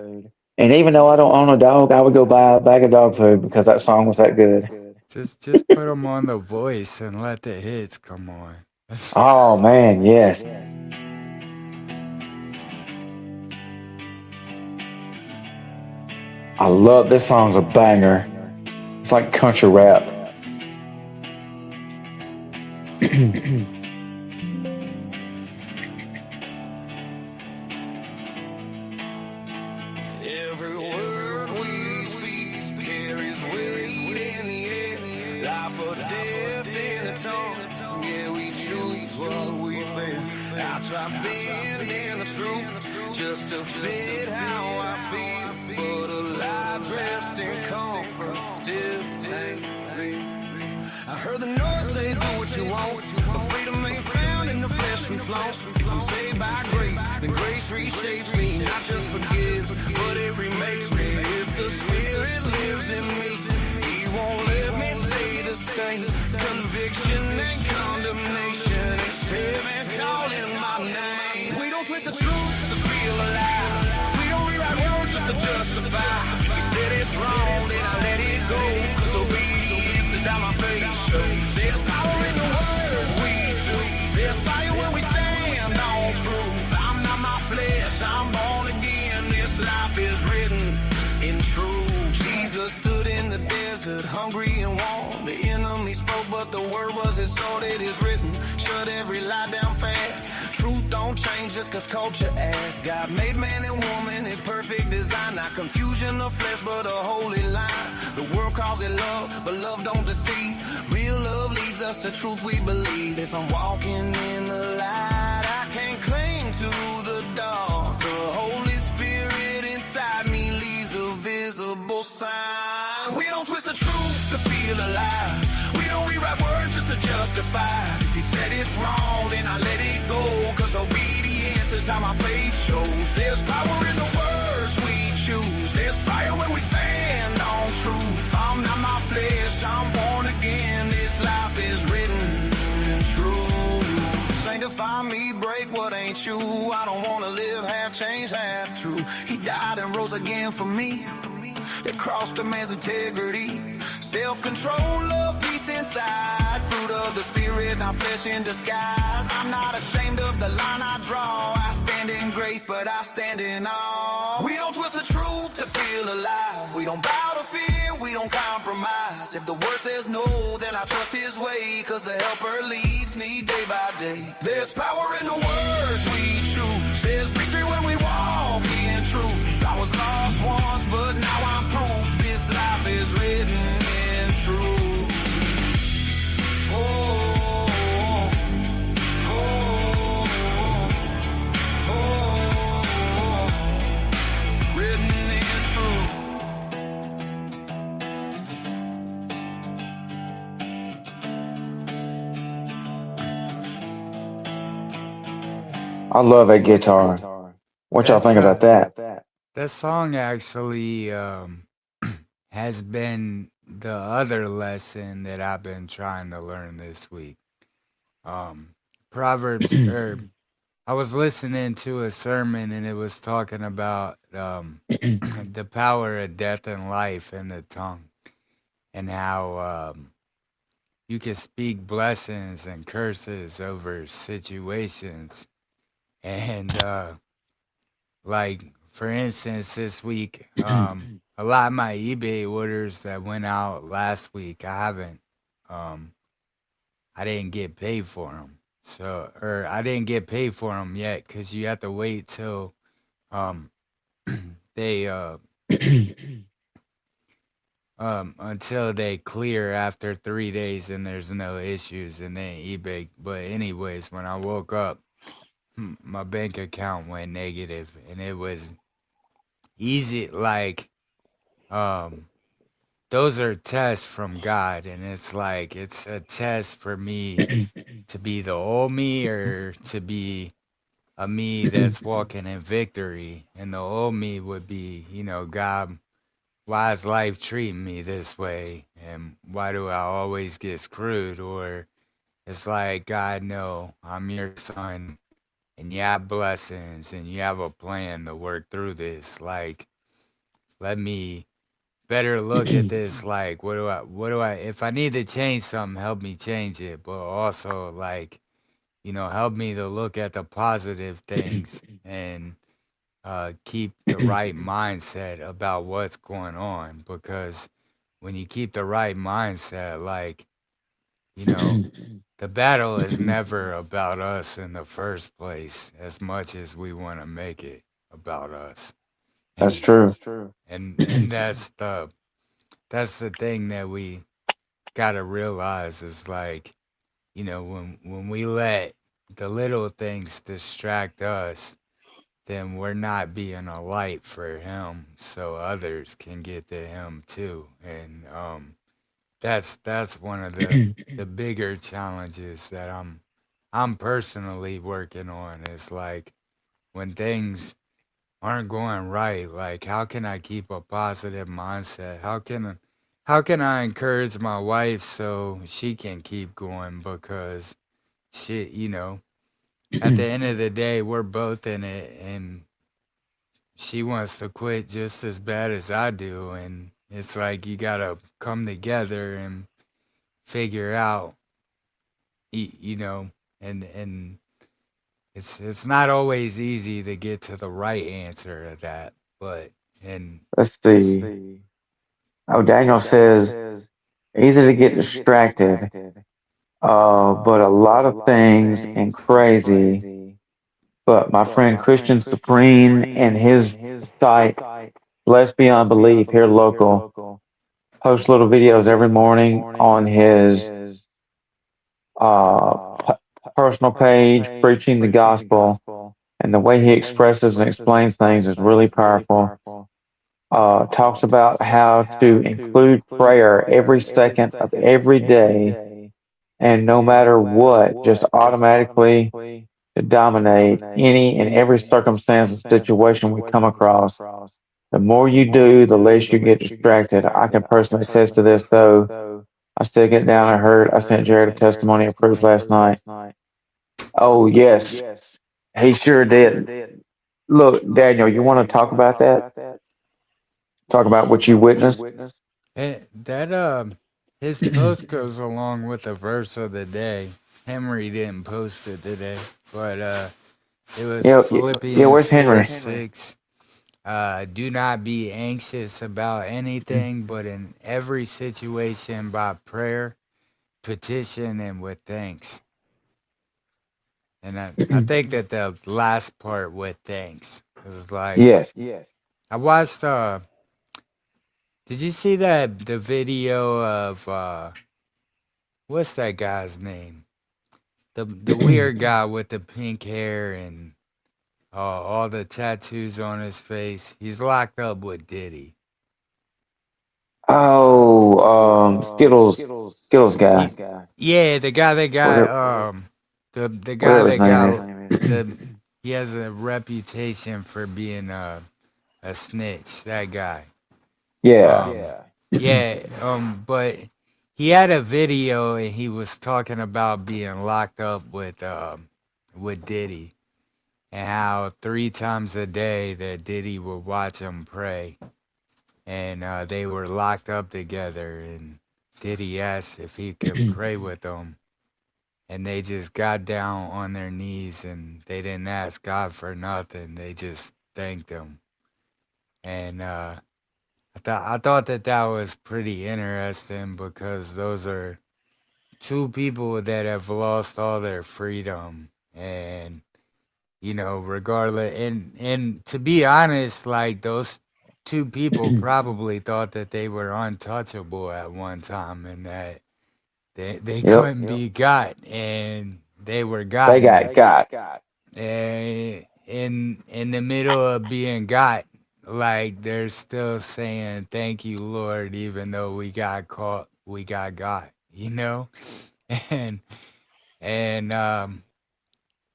and even though I don't own a dog, I would go buy a bag of dog food because that song was that good. just put them on The Voice and let the hits come on. Oh man, yes. I love this song's a banger. It's like country rap. Every word we speak carries weight in the air. Life or death in the tongue. Yeah, we choose what we bear. I try bending the truth just to fit how I feel. But a lie dressed in comfort still ain't real. I heard the noise say do what you want, but freedom ain't found in the flesh and flow. If I'm saved by grace, then grace reshapes me, not just forgives, but it remakes me. If the Spirit lives in me, He won't let me stay the same. Conviction and condemnation, it's heaven calling my name. We don't twist the truth to feel alive. We don't rewrite words just to justify. If He said it's wrong, then I let it go. 'Cause obedience is how my faith shows. There's power in the word we choose. There's fire when we stand on truth. I'm not my flesh, I'm born again. This life is written in truth. Jesus stood in the desert, hungry and warm. The enemy spoke, but the word was his sword. It is written, shut every lie down fast. Truth don't change just cause culture asks. God made man and woman, his perfect design. Not confusion of flesh, but a holy line. The world calls it love, but love don't deceive. Real love leads us to truth we believe. If I'm walking in the light, I can't cling to the dark. The Holy Spirit inside me leaves a visible sign. We don't twist the truth to feel alive. We don't rewrite words just to justify. If He said it's wrong, then I let it go. 'Cause obedience is how my faith shows. There's power in the words we choose. There's fire when we stand on truth. I'm not my flesh, I'm born again. This life is written in truth. Sanctify me, break what ain't you. I don't wanna live half changed, half true. He died and rose again for me. That crossed a man's integrity. Self-control, love, peace inside. Fruit of the Spirit, not flesh in disguise. I'm not ashamed of the line I draw. I stand in grace, but I stand in awe. We don't twist the truth to feel alive. We don't bow to fear, we don't compromise. If the word says no, then I trust His way. 'Cause the helper leads me day by day. There's power in the words we choose. There's victory when we walk in truth. I was lost once, but now I'm proof. This life is written in truth. Oh, oh, oh, oh, written in truth. I love that guitar. What y'all That's think about that? that song actually has been the other lesson that I've been trying to learn this week. Proverbs, or I was listening to a sermon and it was talking about the power of death and life in the tongue, and how you can speak blessings and curses over situations. And like, for instance, this week, a lot of my eBay orders that went out last week, I didn't get paid for them. So, or I didn't get paid for them yet, because you have to wait till um they until they clear after 3 days and there's no issues, and then eBay. But anyways, when I woke up, my bank account went negative, and it was easy. Like, um, those are tests from God, and it's like it's a test for me to be the old me or to be a me that's walking in victory. And the old me would be, God, why is life treating me this way? And why do I always get screwed? Or it's like, God, no, I'm your son and you have blessings and you have a plan to work through this. Like, let me better look at this. Like, if I need to change something, help me change it. But also, like, help me to look at the positive things and keep the right mindset about what's going on. Because when you keep the right mindset, like, you know, the battle is never about us in the first place as much as we want to make it about us. That's And true. and that's the thing that we got to realize is like, when we let the little things distract us, then we're not being a light for him so others can get to him too. And that's one of the bigger challenges that I'm personally working on is like when things aren't going right, like how can I keep a positive mindset? How can I encourage my wife so she can keep going because she, at the end of the day we're both in it and she wants to quit just as bad as I do and it's like you got to come together and figure out you know and it's not always easy to get to the right answer of that but and Let's see. Oh, Daniel says easy to get distracted, but a lot of things and crazy. But my friend Christian Supreme and his site, Let's Beyond Belief, here local, posts little videos every morning on his uh, personal page, preaching the gospel. And the way he expresses and explains things is really powerful. Talks about how to include prayer every second of every day, and no matter what, just automatically to dominate any and every circumstance and situation we come across. The more you do, the less you get distracted. I can personally attest to this, though. I still get down and hurt. I sent Jared a testimony of proof last night. Oh, yes, he sure did. Look, Daniel, you want to talk about that? Talk about what you witnessed? that his post goes along with the verse of the day. Henry didn't post it today, but it was Yeah, yeah, Philippians where's Henry? 4:6. Do not be anxious about anything, but in every situation by prayer, petition, and with thanks. And I think that the last part with thanks is like Yes. I watched. Did you see the video of what's that guy's name? The weird guy with the pink hair and all the tattoos on his face. He's locked up with Diddy. Oh, Skittles guy, He, yeah, the guy that got whatever, the guy whatever his that name got is. the he has a reputation for being a snitch. That guy. Yeah. Um, yeah. But he had a video and he was talking about being locked up with Diddy and how 3 times a day that Diddy would watch him pray and they were locked up together and Diddy asked if he could pray with them and they just got down on their knees and they didn't ask God for nothing. They just thanked him. And I thought that was pretty interesting because those are two people that have lost all their freedom and regardless and to be honest, like those two people probably thought that they were untouchable at one time and that they Yep. couldn't be got and they were They gotten. got. And in the middle of being got, like they're still saying thank you, Lord, even though we got caught, we got, and and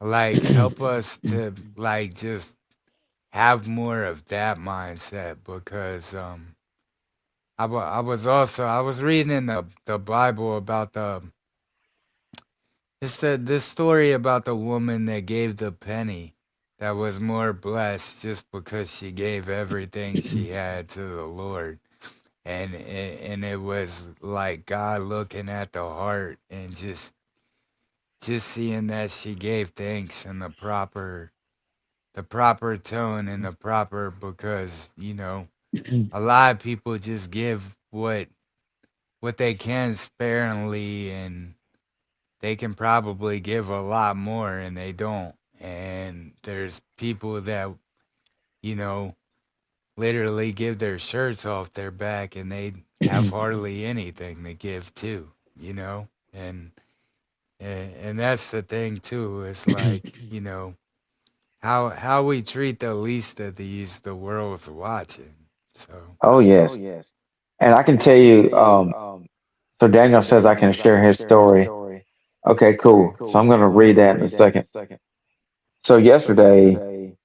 like help us to like just have more of that mindset because I was reading in the Bible about this story about the woman that gave the penny that was more blessed just because she gave everything she had to the Lord. And it was like God looking at the heart and just seeing that she gave thanks in the proper tone and the proper because a lot of people just give what they can sparingly and they can probably give a lot more and they don't. And there's people that, you know, literally give their shirts off their back and they have hardly anything to give too, you know? And that's the thing too, is like, how we treat the least of these the world's watching. So Oh, yes. And I can tell you, so Daniel says I can share his story. Okay, cool. So I'm going to read that in a second. So yesterday,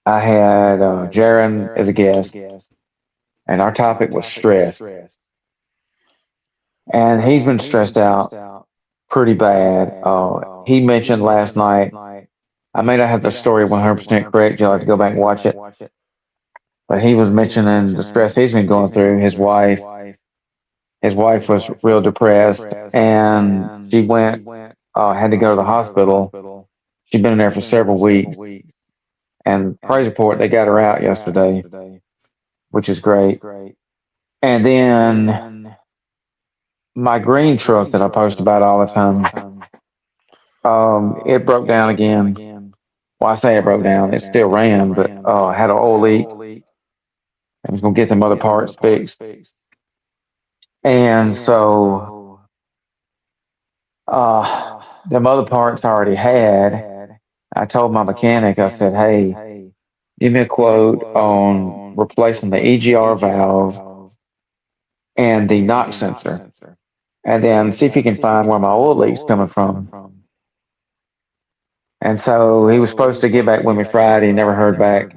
I had Jaron as a guest, and our topic was stress. And he's been stressed out pretty bad. He mentioned last night, I may not have the story 100% correct. You'll have to go back and watch it. But he was mentioning the stress he's been going through. His wife was real depressed, and she had to go to the hospital. She'd been in there for several weeks, and praise report, they got her out yesterday, which is great. And then my green truck that I post about all the time, it broke down again. Well, I say it broke down. It still ran, but had an oil leak. I was gonna get them other parts fixed, and so them other parts I already had. I told my mechanic, I said, "Hey, give me a quote on replacing the EGR valve and the knock sensor, and then see if you can find where my oil leak's coming from." And so he was supposed to get back with me Friday, never heard back.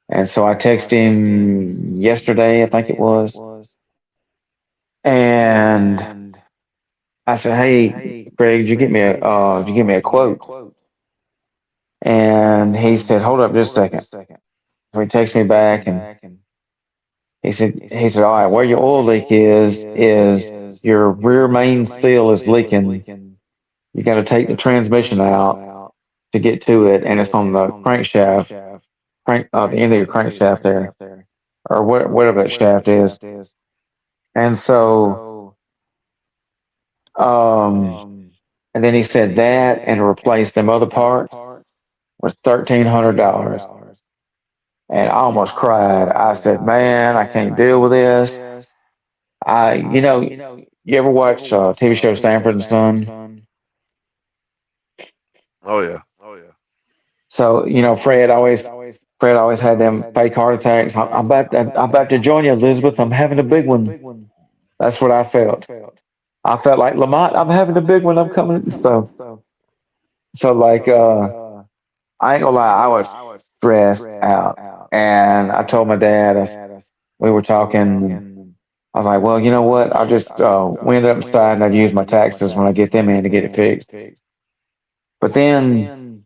And so I texted him yesterday, I think it was, and I said, "Hey, Craig, did you give me a quote?" And he said, "Hold up just a second." So he texted me back, and he said, "All right, where your oil leak is your rear main seal is leaking. You got to take the transmission out to get to it, and it's on the crankshaft, the end of your crankshaft there, or whatever that shaft is." And so, um, and then he said that and to replace them other parts was $1,300. And I almost cried. I said, "Man, I can't deal with this." You ever watch TV show Sanford and Son? Oh yeah. So Fred always had them fake heart attacks. I'm about to join you, Elizabeth. I'm having a big one. That's what I felt. I felt like Lamont. I'm having a big one. I'm coming. So like I ain't gonna lie. I was stressed out, and I told my dad. We were talking. And I was like, "Well, you know what? I'll just we ended up deciding I'd use my taxes when I get them in to get it fixed." But then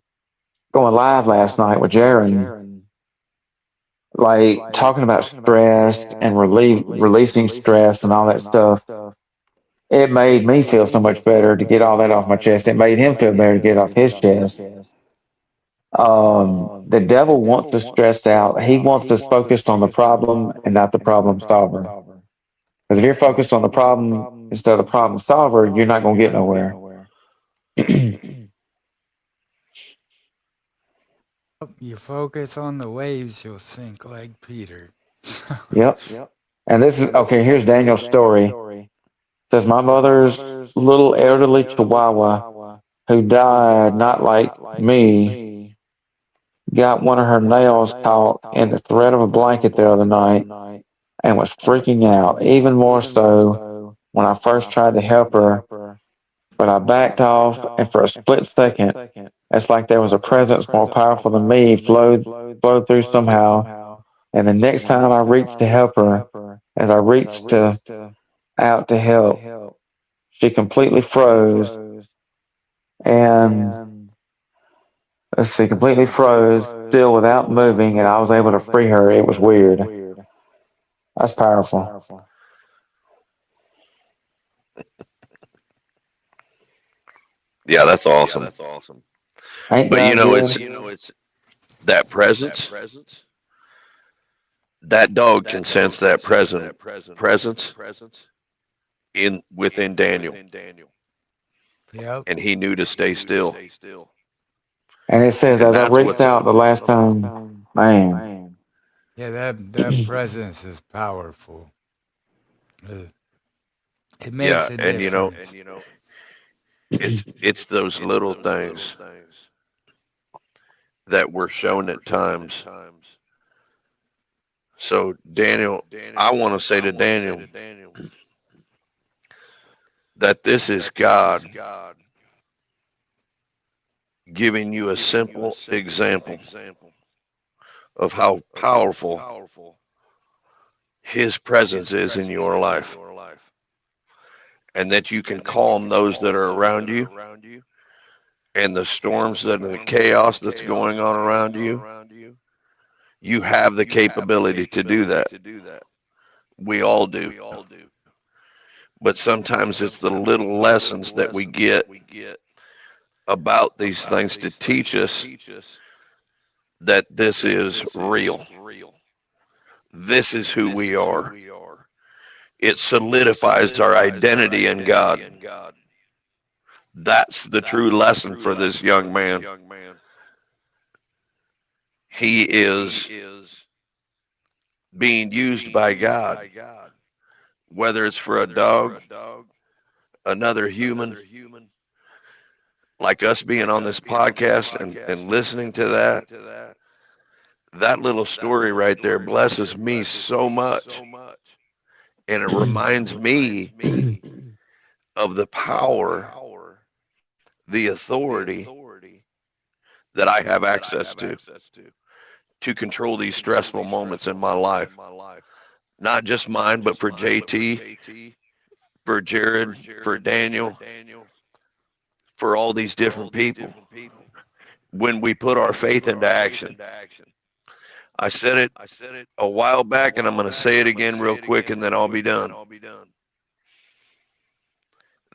going live last night with Jaron, like talking about stress and releasing stress and all that stuff, it made me feel so much better to get all that off my chest. It made him feel better to get off his chest. The devil wants us stressed out. He wants us focused on the problem and not the problem solver. Because if you're focused on the problem instead of the problem solver, you're not going to get nowhere. you focus on the waves, you'll sink like Peter. Yep. And this is okay. Here's Daniel's story. It says my mother's little elderly Chihuahua, who died not like me, got one of her nails caught in the thread of a blanket the other night and was freaking out, even more so when I first tried to help her, but I backed off, and for a split second, it's like there was a presence more powerful than me flowed through somehow. And the next time I reached to help her, as I reached out to help, she completely froze and let's see, completely froze, still without moving, and I was able to free her. It was weird. That's powerful. Yeah, that's awesome. Ain't But God good? it's that presence. That dog can sense that presence in within Daniel, Yep. and he knew to stay still. And it says, And as I that's reached what's out the last time, man, Yeah, that presence is powerful. Uh, It yeah, makes a and difference. it's those little things that we're shown at times. So Daniel, I want to say to Daniel that this is God giving you a simple example of how powerful his presence is in your life, and that you can calm those that are around you, and the storms that and the chaos that's going on around you. You have the capability to do that. We all do. But sometimes it's the little lessons that we get about these things to teach us that this is real. This is who we are. It solidifies our identity in God. That's the true lesson for this young man. He is being used by God, whether it's for a dog, another human, like us being on this podcast and listening to that. That little story right there blesses me so much. And it reminds me of the power, the authority that I have access to control these stressful moments in my life. Not just mine, but for JT, for Jared, for Daniel, for all these different people. When we put our faith into action. I said it a while back, and I'm going to say it again real quick, and then I'll be done.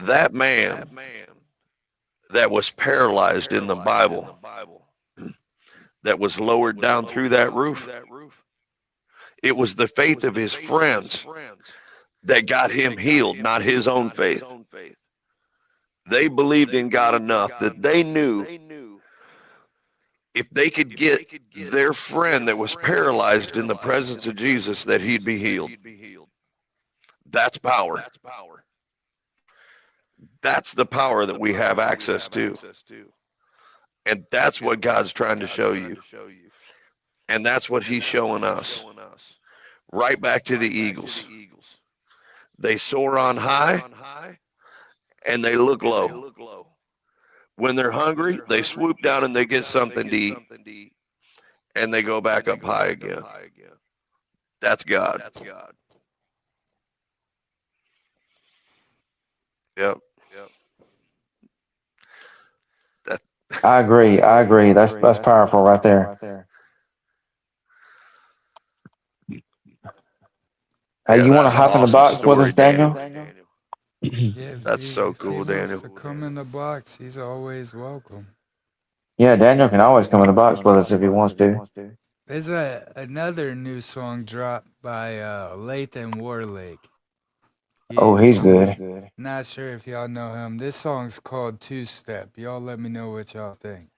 That man that was paralyzed in the Bible, that was lowered down through that roof, it was the faith of his friends that got him healed, not his own faith. They believed in God enough that they knew if they could get their friend that was paralyzed in the presence of Jesus, that he'd be healed. That's power. That's the power that we have access to. And that's what God's trying to show you. And that's what he's showing us. Right back to the eagles. They soar on high and they look low. When they're hungry, they swoop down and they get something to eat. And they go back up high again. That's God. Yep. That, I agree. I agree. That's powerful right there. Hey, yeah, you want to that's an hop in the awesome box with story, us, Daniel? Daniel. Yeah, That's so if he cool, wants Daniel. to come in the box, he's always welcome. Yeah, Daniel can always come in the box with us if he wants to. There's another new song dropped by Lathan Warlake. Oh, Yeah, he's good. not sure if y'all know him. This song's called Two Step. Y'all let me know what y'all think.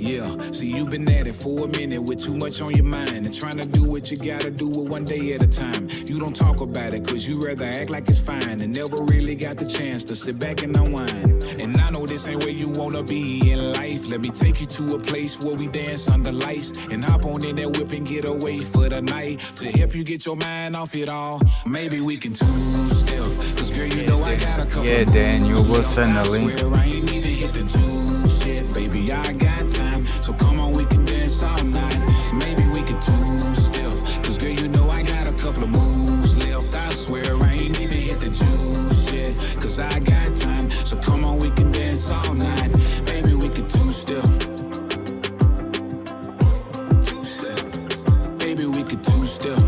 Yeah, see, you've been at it for a minute with too much on your mind and trying to do what you gotta do it one day at a time. You don't talk about it cause you rather act like it's fine and never really got the chance to sit back and unwind. And I know this ain't where you wanna be in life. Let me take you to a place where we dance under lights and hop on in that whip and get away for the night to help you get your mind off it all. Maybe we can two-step, cause girl, you know I got a couple Yeah, of Daniel, moves we'll left. send I the link. swear I ain't even hit the juice yet, baby, I got time. So come on, we can dance all night. Maybe we could two-step, cause girl, you know I got a couple of moves left. I swear I ain't even hit the juice yet, cause I got time. So come on, we can dance all night. Maybe we could two-step. Maybe we could two-step.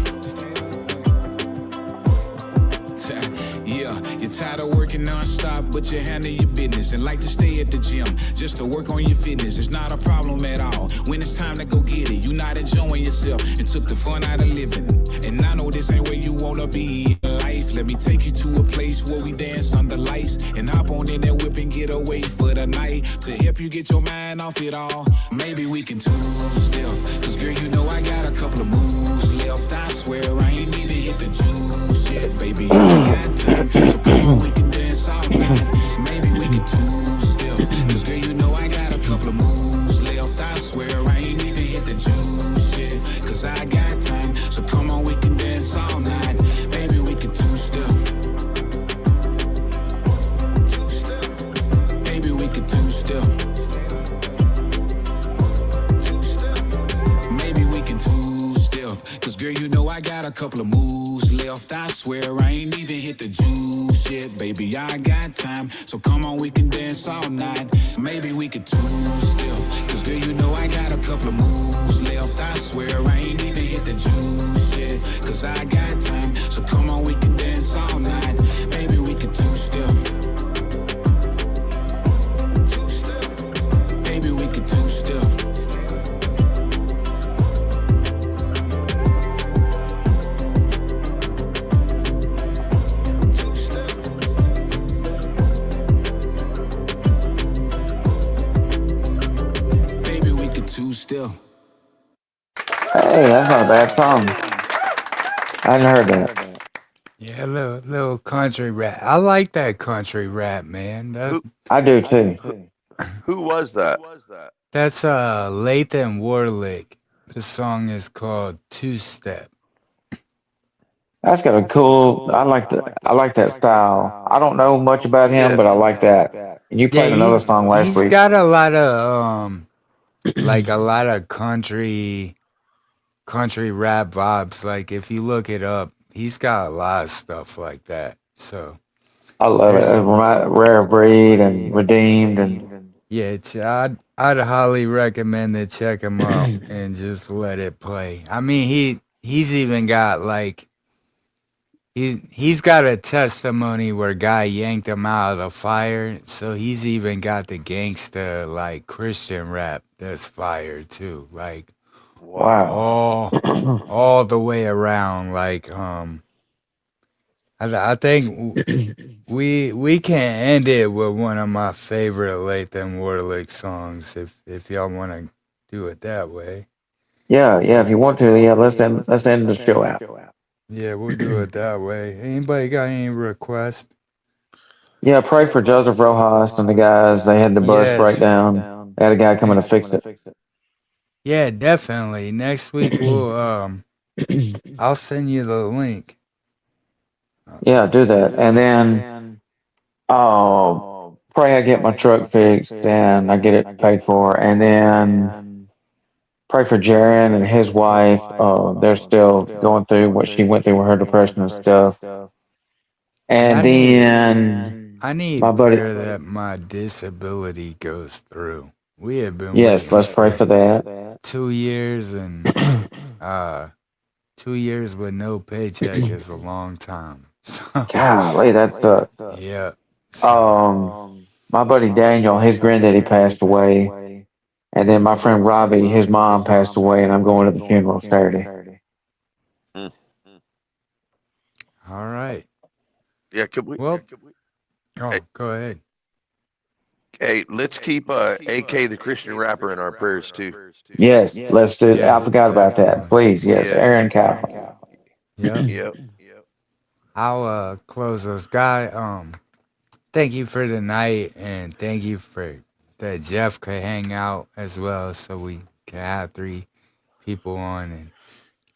Yeah, you're tired of working non-stop, but you handle your business and like to stay at the gym just to work on your fitness. It's not a problem at all. When it's time to go get it, you're not enjoying yourself and took the fun out of living. And I know this ain't where you wanna be in life. Let me take you to a place where we dance under lights and hop on in that whip and get away for the night to help you get your mind off it all. Maybe we can two-step, cause girl, you know I got a couple of moves left. I swear I ain't even hit the juice yet, baby, I got time. So come on, we can dance all night. Maybe we can two-step, cause girl, you know I got a couple of moves left. I swear I ain't even hit the juice yet, cause I got time. So come on, we can dance all night. Maybe we can two-step. Maybe we could two-step. Maybe we can two-step, cause girl, you know I got a couple of moves left. I swear I ain't even hit the juice yet, baby, I got time. So come on, we can dance all night. Maybe we could two-step, cause girl, you know I got a couple of moves left. I swear I ain't even hit the juice yet, cause I got time. So come on, we can dance all night. Maybe we could two-step. Maybe we could two-step. Maybe we could two-step. Hey, that's not a bad song. I hadn't heard that. Yeah, little country rap. I like that country rap, man. Who I do too. who was that? That's Lathan Warlick. The song is called Two Step. That's got a cool. I like that style. I don't know much about him, Yeah. but I like that. And you Yeah, played another song last he's week. got a lot of like a lot of country rap vibes. Like if you look it up, he's got a lot of stuff like that. So I love it. there's Rare Breed and Redeemed and yeah, I'd highly recommend to check him out and just let it play. I mean, he's even got like he's got a testimony where guy yanked him out of the fire, so he's even got the gangsta like Christian rap that's fire too. Like Wow. all the way around. Like I think we can end it with one of my favorite Lathan Warlick songs if y'all want to do it that way. yeah. If you want to, yeah. Let's end the show out. Yeah, we'll do it that way. Anybody got any requests? Yeah, pray for Joseph Rojas and the guys. They had the bus Yes. breakdown. They had a guy coming to fix it. Yeah, definitely. Next week we'll I'll send you the link. Yeah, do that. And then pray I get my truck fixed and I get it paid for. And then pray for Jaron and his wife. They're still going through what she went through with her depression and stuff. Yeah, And then I my need buddy, prayer that my disability goes through. We have been yes, waiting let's pray for for that. 2 years and uh 2 years with no paycheck is a long time. So Golly, that sucks. yeah. So Um, my buddy Daniel, his granddaddy passed away. And then my friend Robbie, his mom passed away, and I'm going to the funeral Saturday. Mm. all right. Yeah, could we Well, hey, oh, go ahead. Hey, let's keep AK the Christian rapper in our prayers too. Yes, let's do it. I Yes, forgot about that. definitely. Please, yes, Yeah. Aaron Cowling. Yep. Yep. I'll close us. God, thank you for the night, and thank you for that Jeff could hang out as well, so we can have three people on. And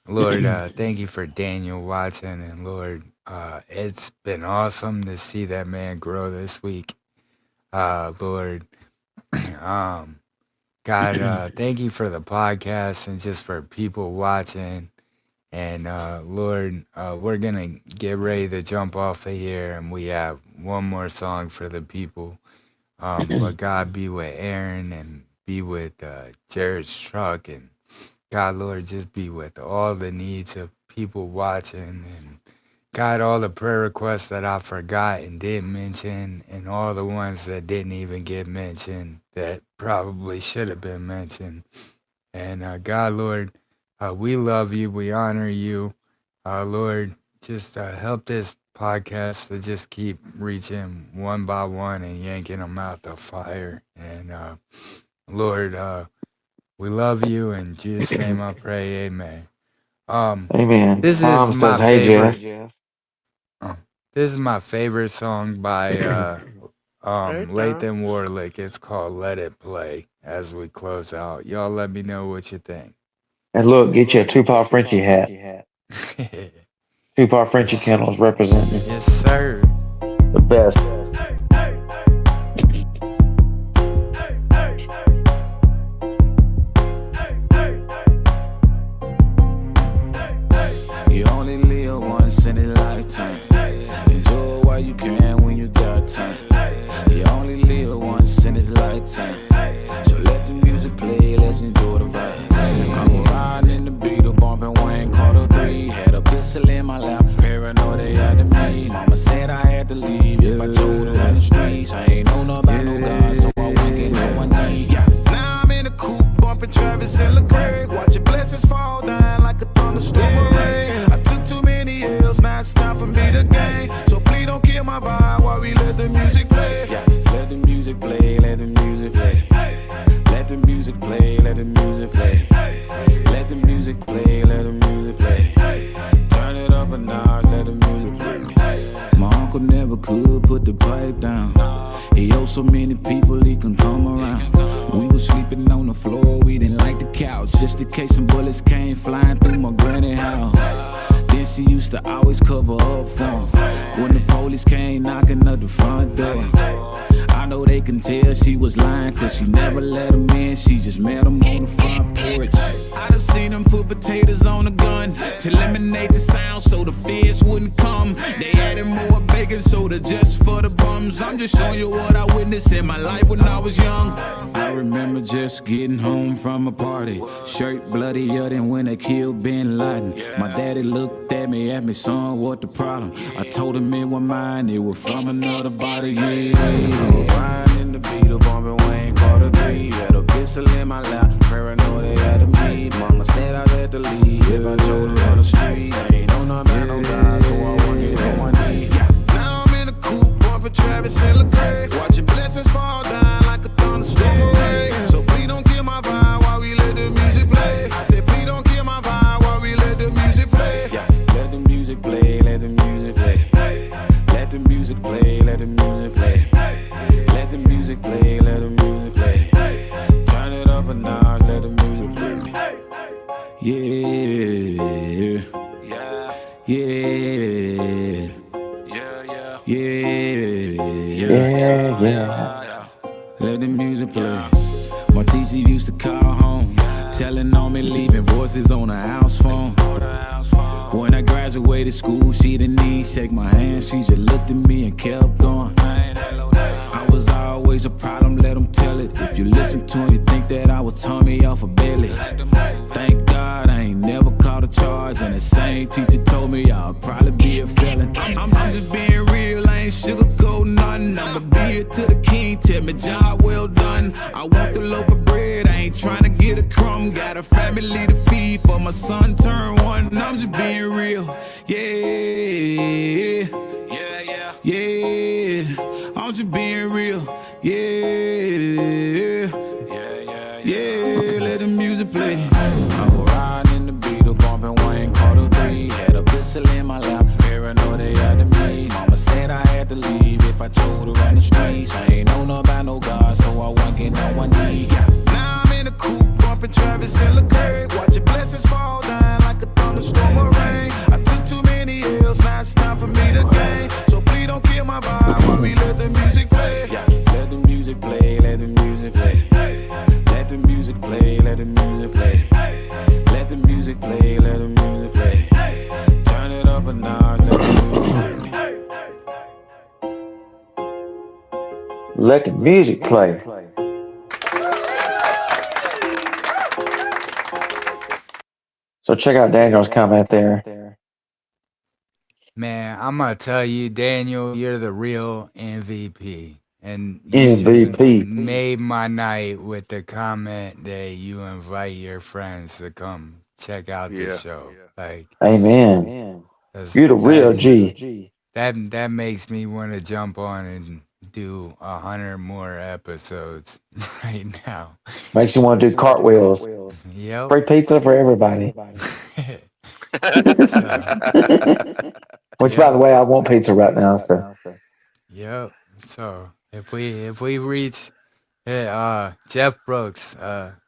Lord, thank you for Daniel Watson, and Lord, it's been awesome to see that man grow this week. Lord, um, God, thank you for the podcast and just for people watching. And Lord, we're gonna get ready to jump off of here, and we have one more song for the people. But God be with Aaron and be with Jared's truck, and God, Lord, just be with all the needs of people watching, and God, all the prayer requests that I forgot and didn't mention, and all the ones that didn't even get mentioned that probably should have been mentioned. And God, Lord, we love you. We honor you. Lord, just help this podcast to just keep reaching one by one and yanking them out the fire. And Lord, we love you. In Jesus' name I pray, amen. Amen. This is Tom my says, "Hey favorite. Jeff." This is my favorite song by Hey, Tom. Lathan Warlick. It's called Let It Play as we close out. Y'all let me know what you think. And look, get you a two-paw Frenchie hat. Two-paw Frenchie Yes, kennels representing yes, sir. the best. You only live once in a lifetime. Enjoy it while you can when you got time. You only live once in this lifetime. So let the music play, let's enjoy the vibe. I'm riding in the beat, bumping Wayne Carter 3. Had a pistol in my lap, paranoid they had to me. Mama said I had to leave if I told her in the streets. I ain't know nothing about no God, so I went get on one knee. Yeah. Now I'm in a coupe, bumping Travis and Lecrae. Watching blessings fall down like a thunderstorm of rain. I took too many L's, now it's time for me to gain. So please don't kill my vibe while we let the music play. Yeah. Let the music play, let the music play. Let the music play, let the music play. Let the music play, let the music play. Turn it up a notch, let the music play. My uncle never could put the pipe down. He owed so many people he can come around. We was sleeping on the floor, we didn't like the couch, just in case some bullets came flying through my granny house. Then she used to always cover up for him when the police came knocking at the front door. I know they can tell she was lying, cause she never let him in, she just met him on the front porch. I done seen them put potatoes on a gun to eliminate the sound so the feds wouldn't come. They added more baking soda just for the bums. I'm just showing you what I witnessed in my life when I was young. I remember just getting home from a party, shirt bloodier than when they killed Bin Laden. My daddy looked at me, son, what the problem? I told him in my mind it was from another body, yeah. Riding in the beat of bumping Wayne Carter 3. Had a pistol in my lap, paranoid they had to me. Mama said I had to leave if I told her on the street. I ain't know nothing about no God, so I won't get on one knee. Now I'm in a coupe, bumping Travis and Lecrae. Watching blessings fall down like a thunderstorm of rain. So please don't kill my vibe while we let the music play. I said please don't kill my vibe while we let the music play. Let the music play, let the music play. Let the music play, let the music play. Let the music play, let the music play. Turn it up a notch, let the music play. Yeah, yeah, yeah, Yeah. Let the music play. My teacher used to call home, telling on me, leaving voices on the house phone. When I graduated school, she didn't even shake my hand. She just looked at me and kept going. I was always a problem, let them tell it. If you listen to him, you think that I was Tommy off a belly. Thank God I ain't never caught a charge, and the same teacher told me I'll probably be a felon. I'm just being real, I ain't sugarcoating nothing. I'ma be it to the king, tell me job well done. I want the loaf of bread, I ain't trying to get a crumb. Got a family to feed for my son turn 1. I'm just being real, yeah. I'm just being real, Yeah, let the music play. I was riding in the Beetle, bumping Wayne Carter 3. Had a pistol in my lap, paranoid they after me. Mama said I had to leave if I chose to run the streets. I ain't know nothing about no God, so I wasn't getting on one knee. Yeah. Now I'm in a coupe, bumping Travis and Leclerc. Watching blessings fall down like a thunderstorm or rain. I took too many L's, now it's time for me to gain. So please don't kill my vibe while we let the music play. Yeah. Let the music play, let the music play. Let the music play, let the music play. Let the music play, let the music play. Turn it up a notch, let the music play. Let the music play. So check out Daniel's comment there. Man, I'm gonna tell you, Daniel, you're the real MVP. And you just MVP. made my night with the comment that you invite your friends to come check out the Yeah. show. Like Amen. that's You're the real G. that makes me want to jump on and do 100 more episodes right now. Makes you want to do cartwheels. Yep. Free pizza for everybody. So, Which, by the yep. way, I want pizza right now. So Yep. So if we reach Jeff Brooks,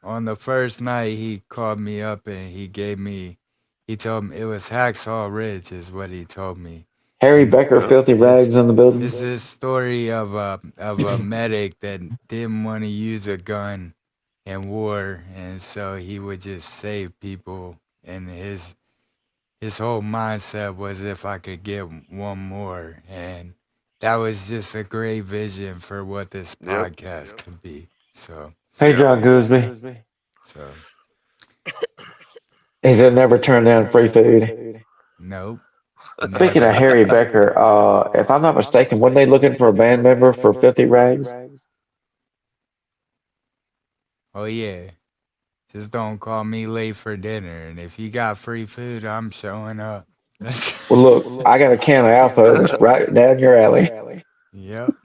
on the first night he called me up and he told me it was Hacksaw Ridge is what he told me. Harry And Becker, Yep. filthy it's rags in the building. it's this story of a medic that didn't want to use a gun in war, and so he would just save people, and his whole mindset was if I could get one more, and that was just a great vision for what this Yep. podcast could be. So, Hey, John Gooseby. so He said never turn down free food. nope, Speaking of never. Harry Becker, if I'm not mistaken, weren't they looking for a band member for Filthy Rags? Oh yeah, just don't call me late for dinner, and if you got free food, I'm showing up. That's Well, look, I got a can of Alpo that's right down your alley. yep.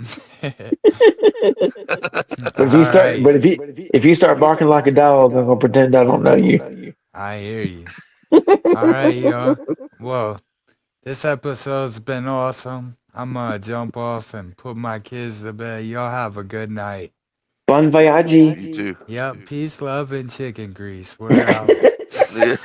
But All right, if you start barking like a dog, I'm gonna pretend I don't know you. I hear you. All right, y'all. Well, this episode's been awesome. I'm gonna jump off and put my kids to bed. Y'all have a good night. Bon You voyage. too. Yep, peace, love, and chicken grease. We're out. Yeah.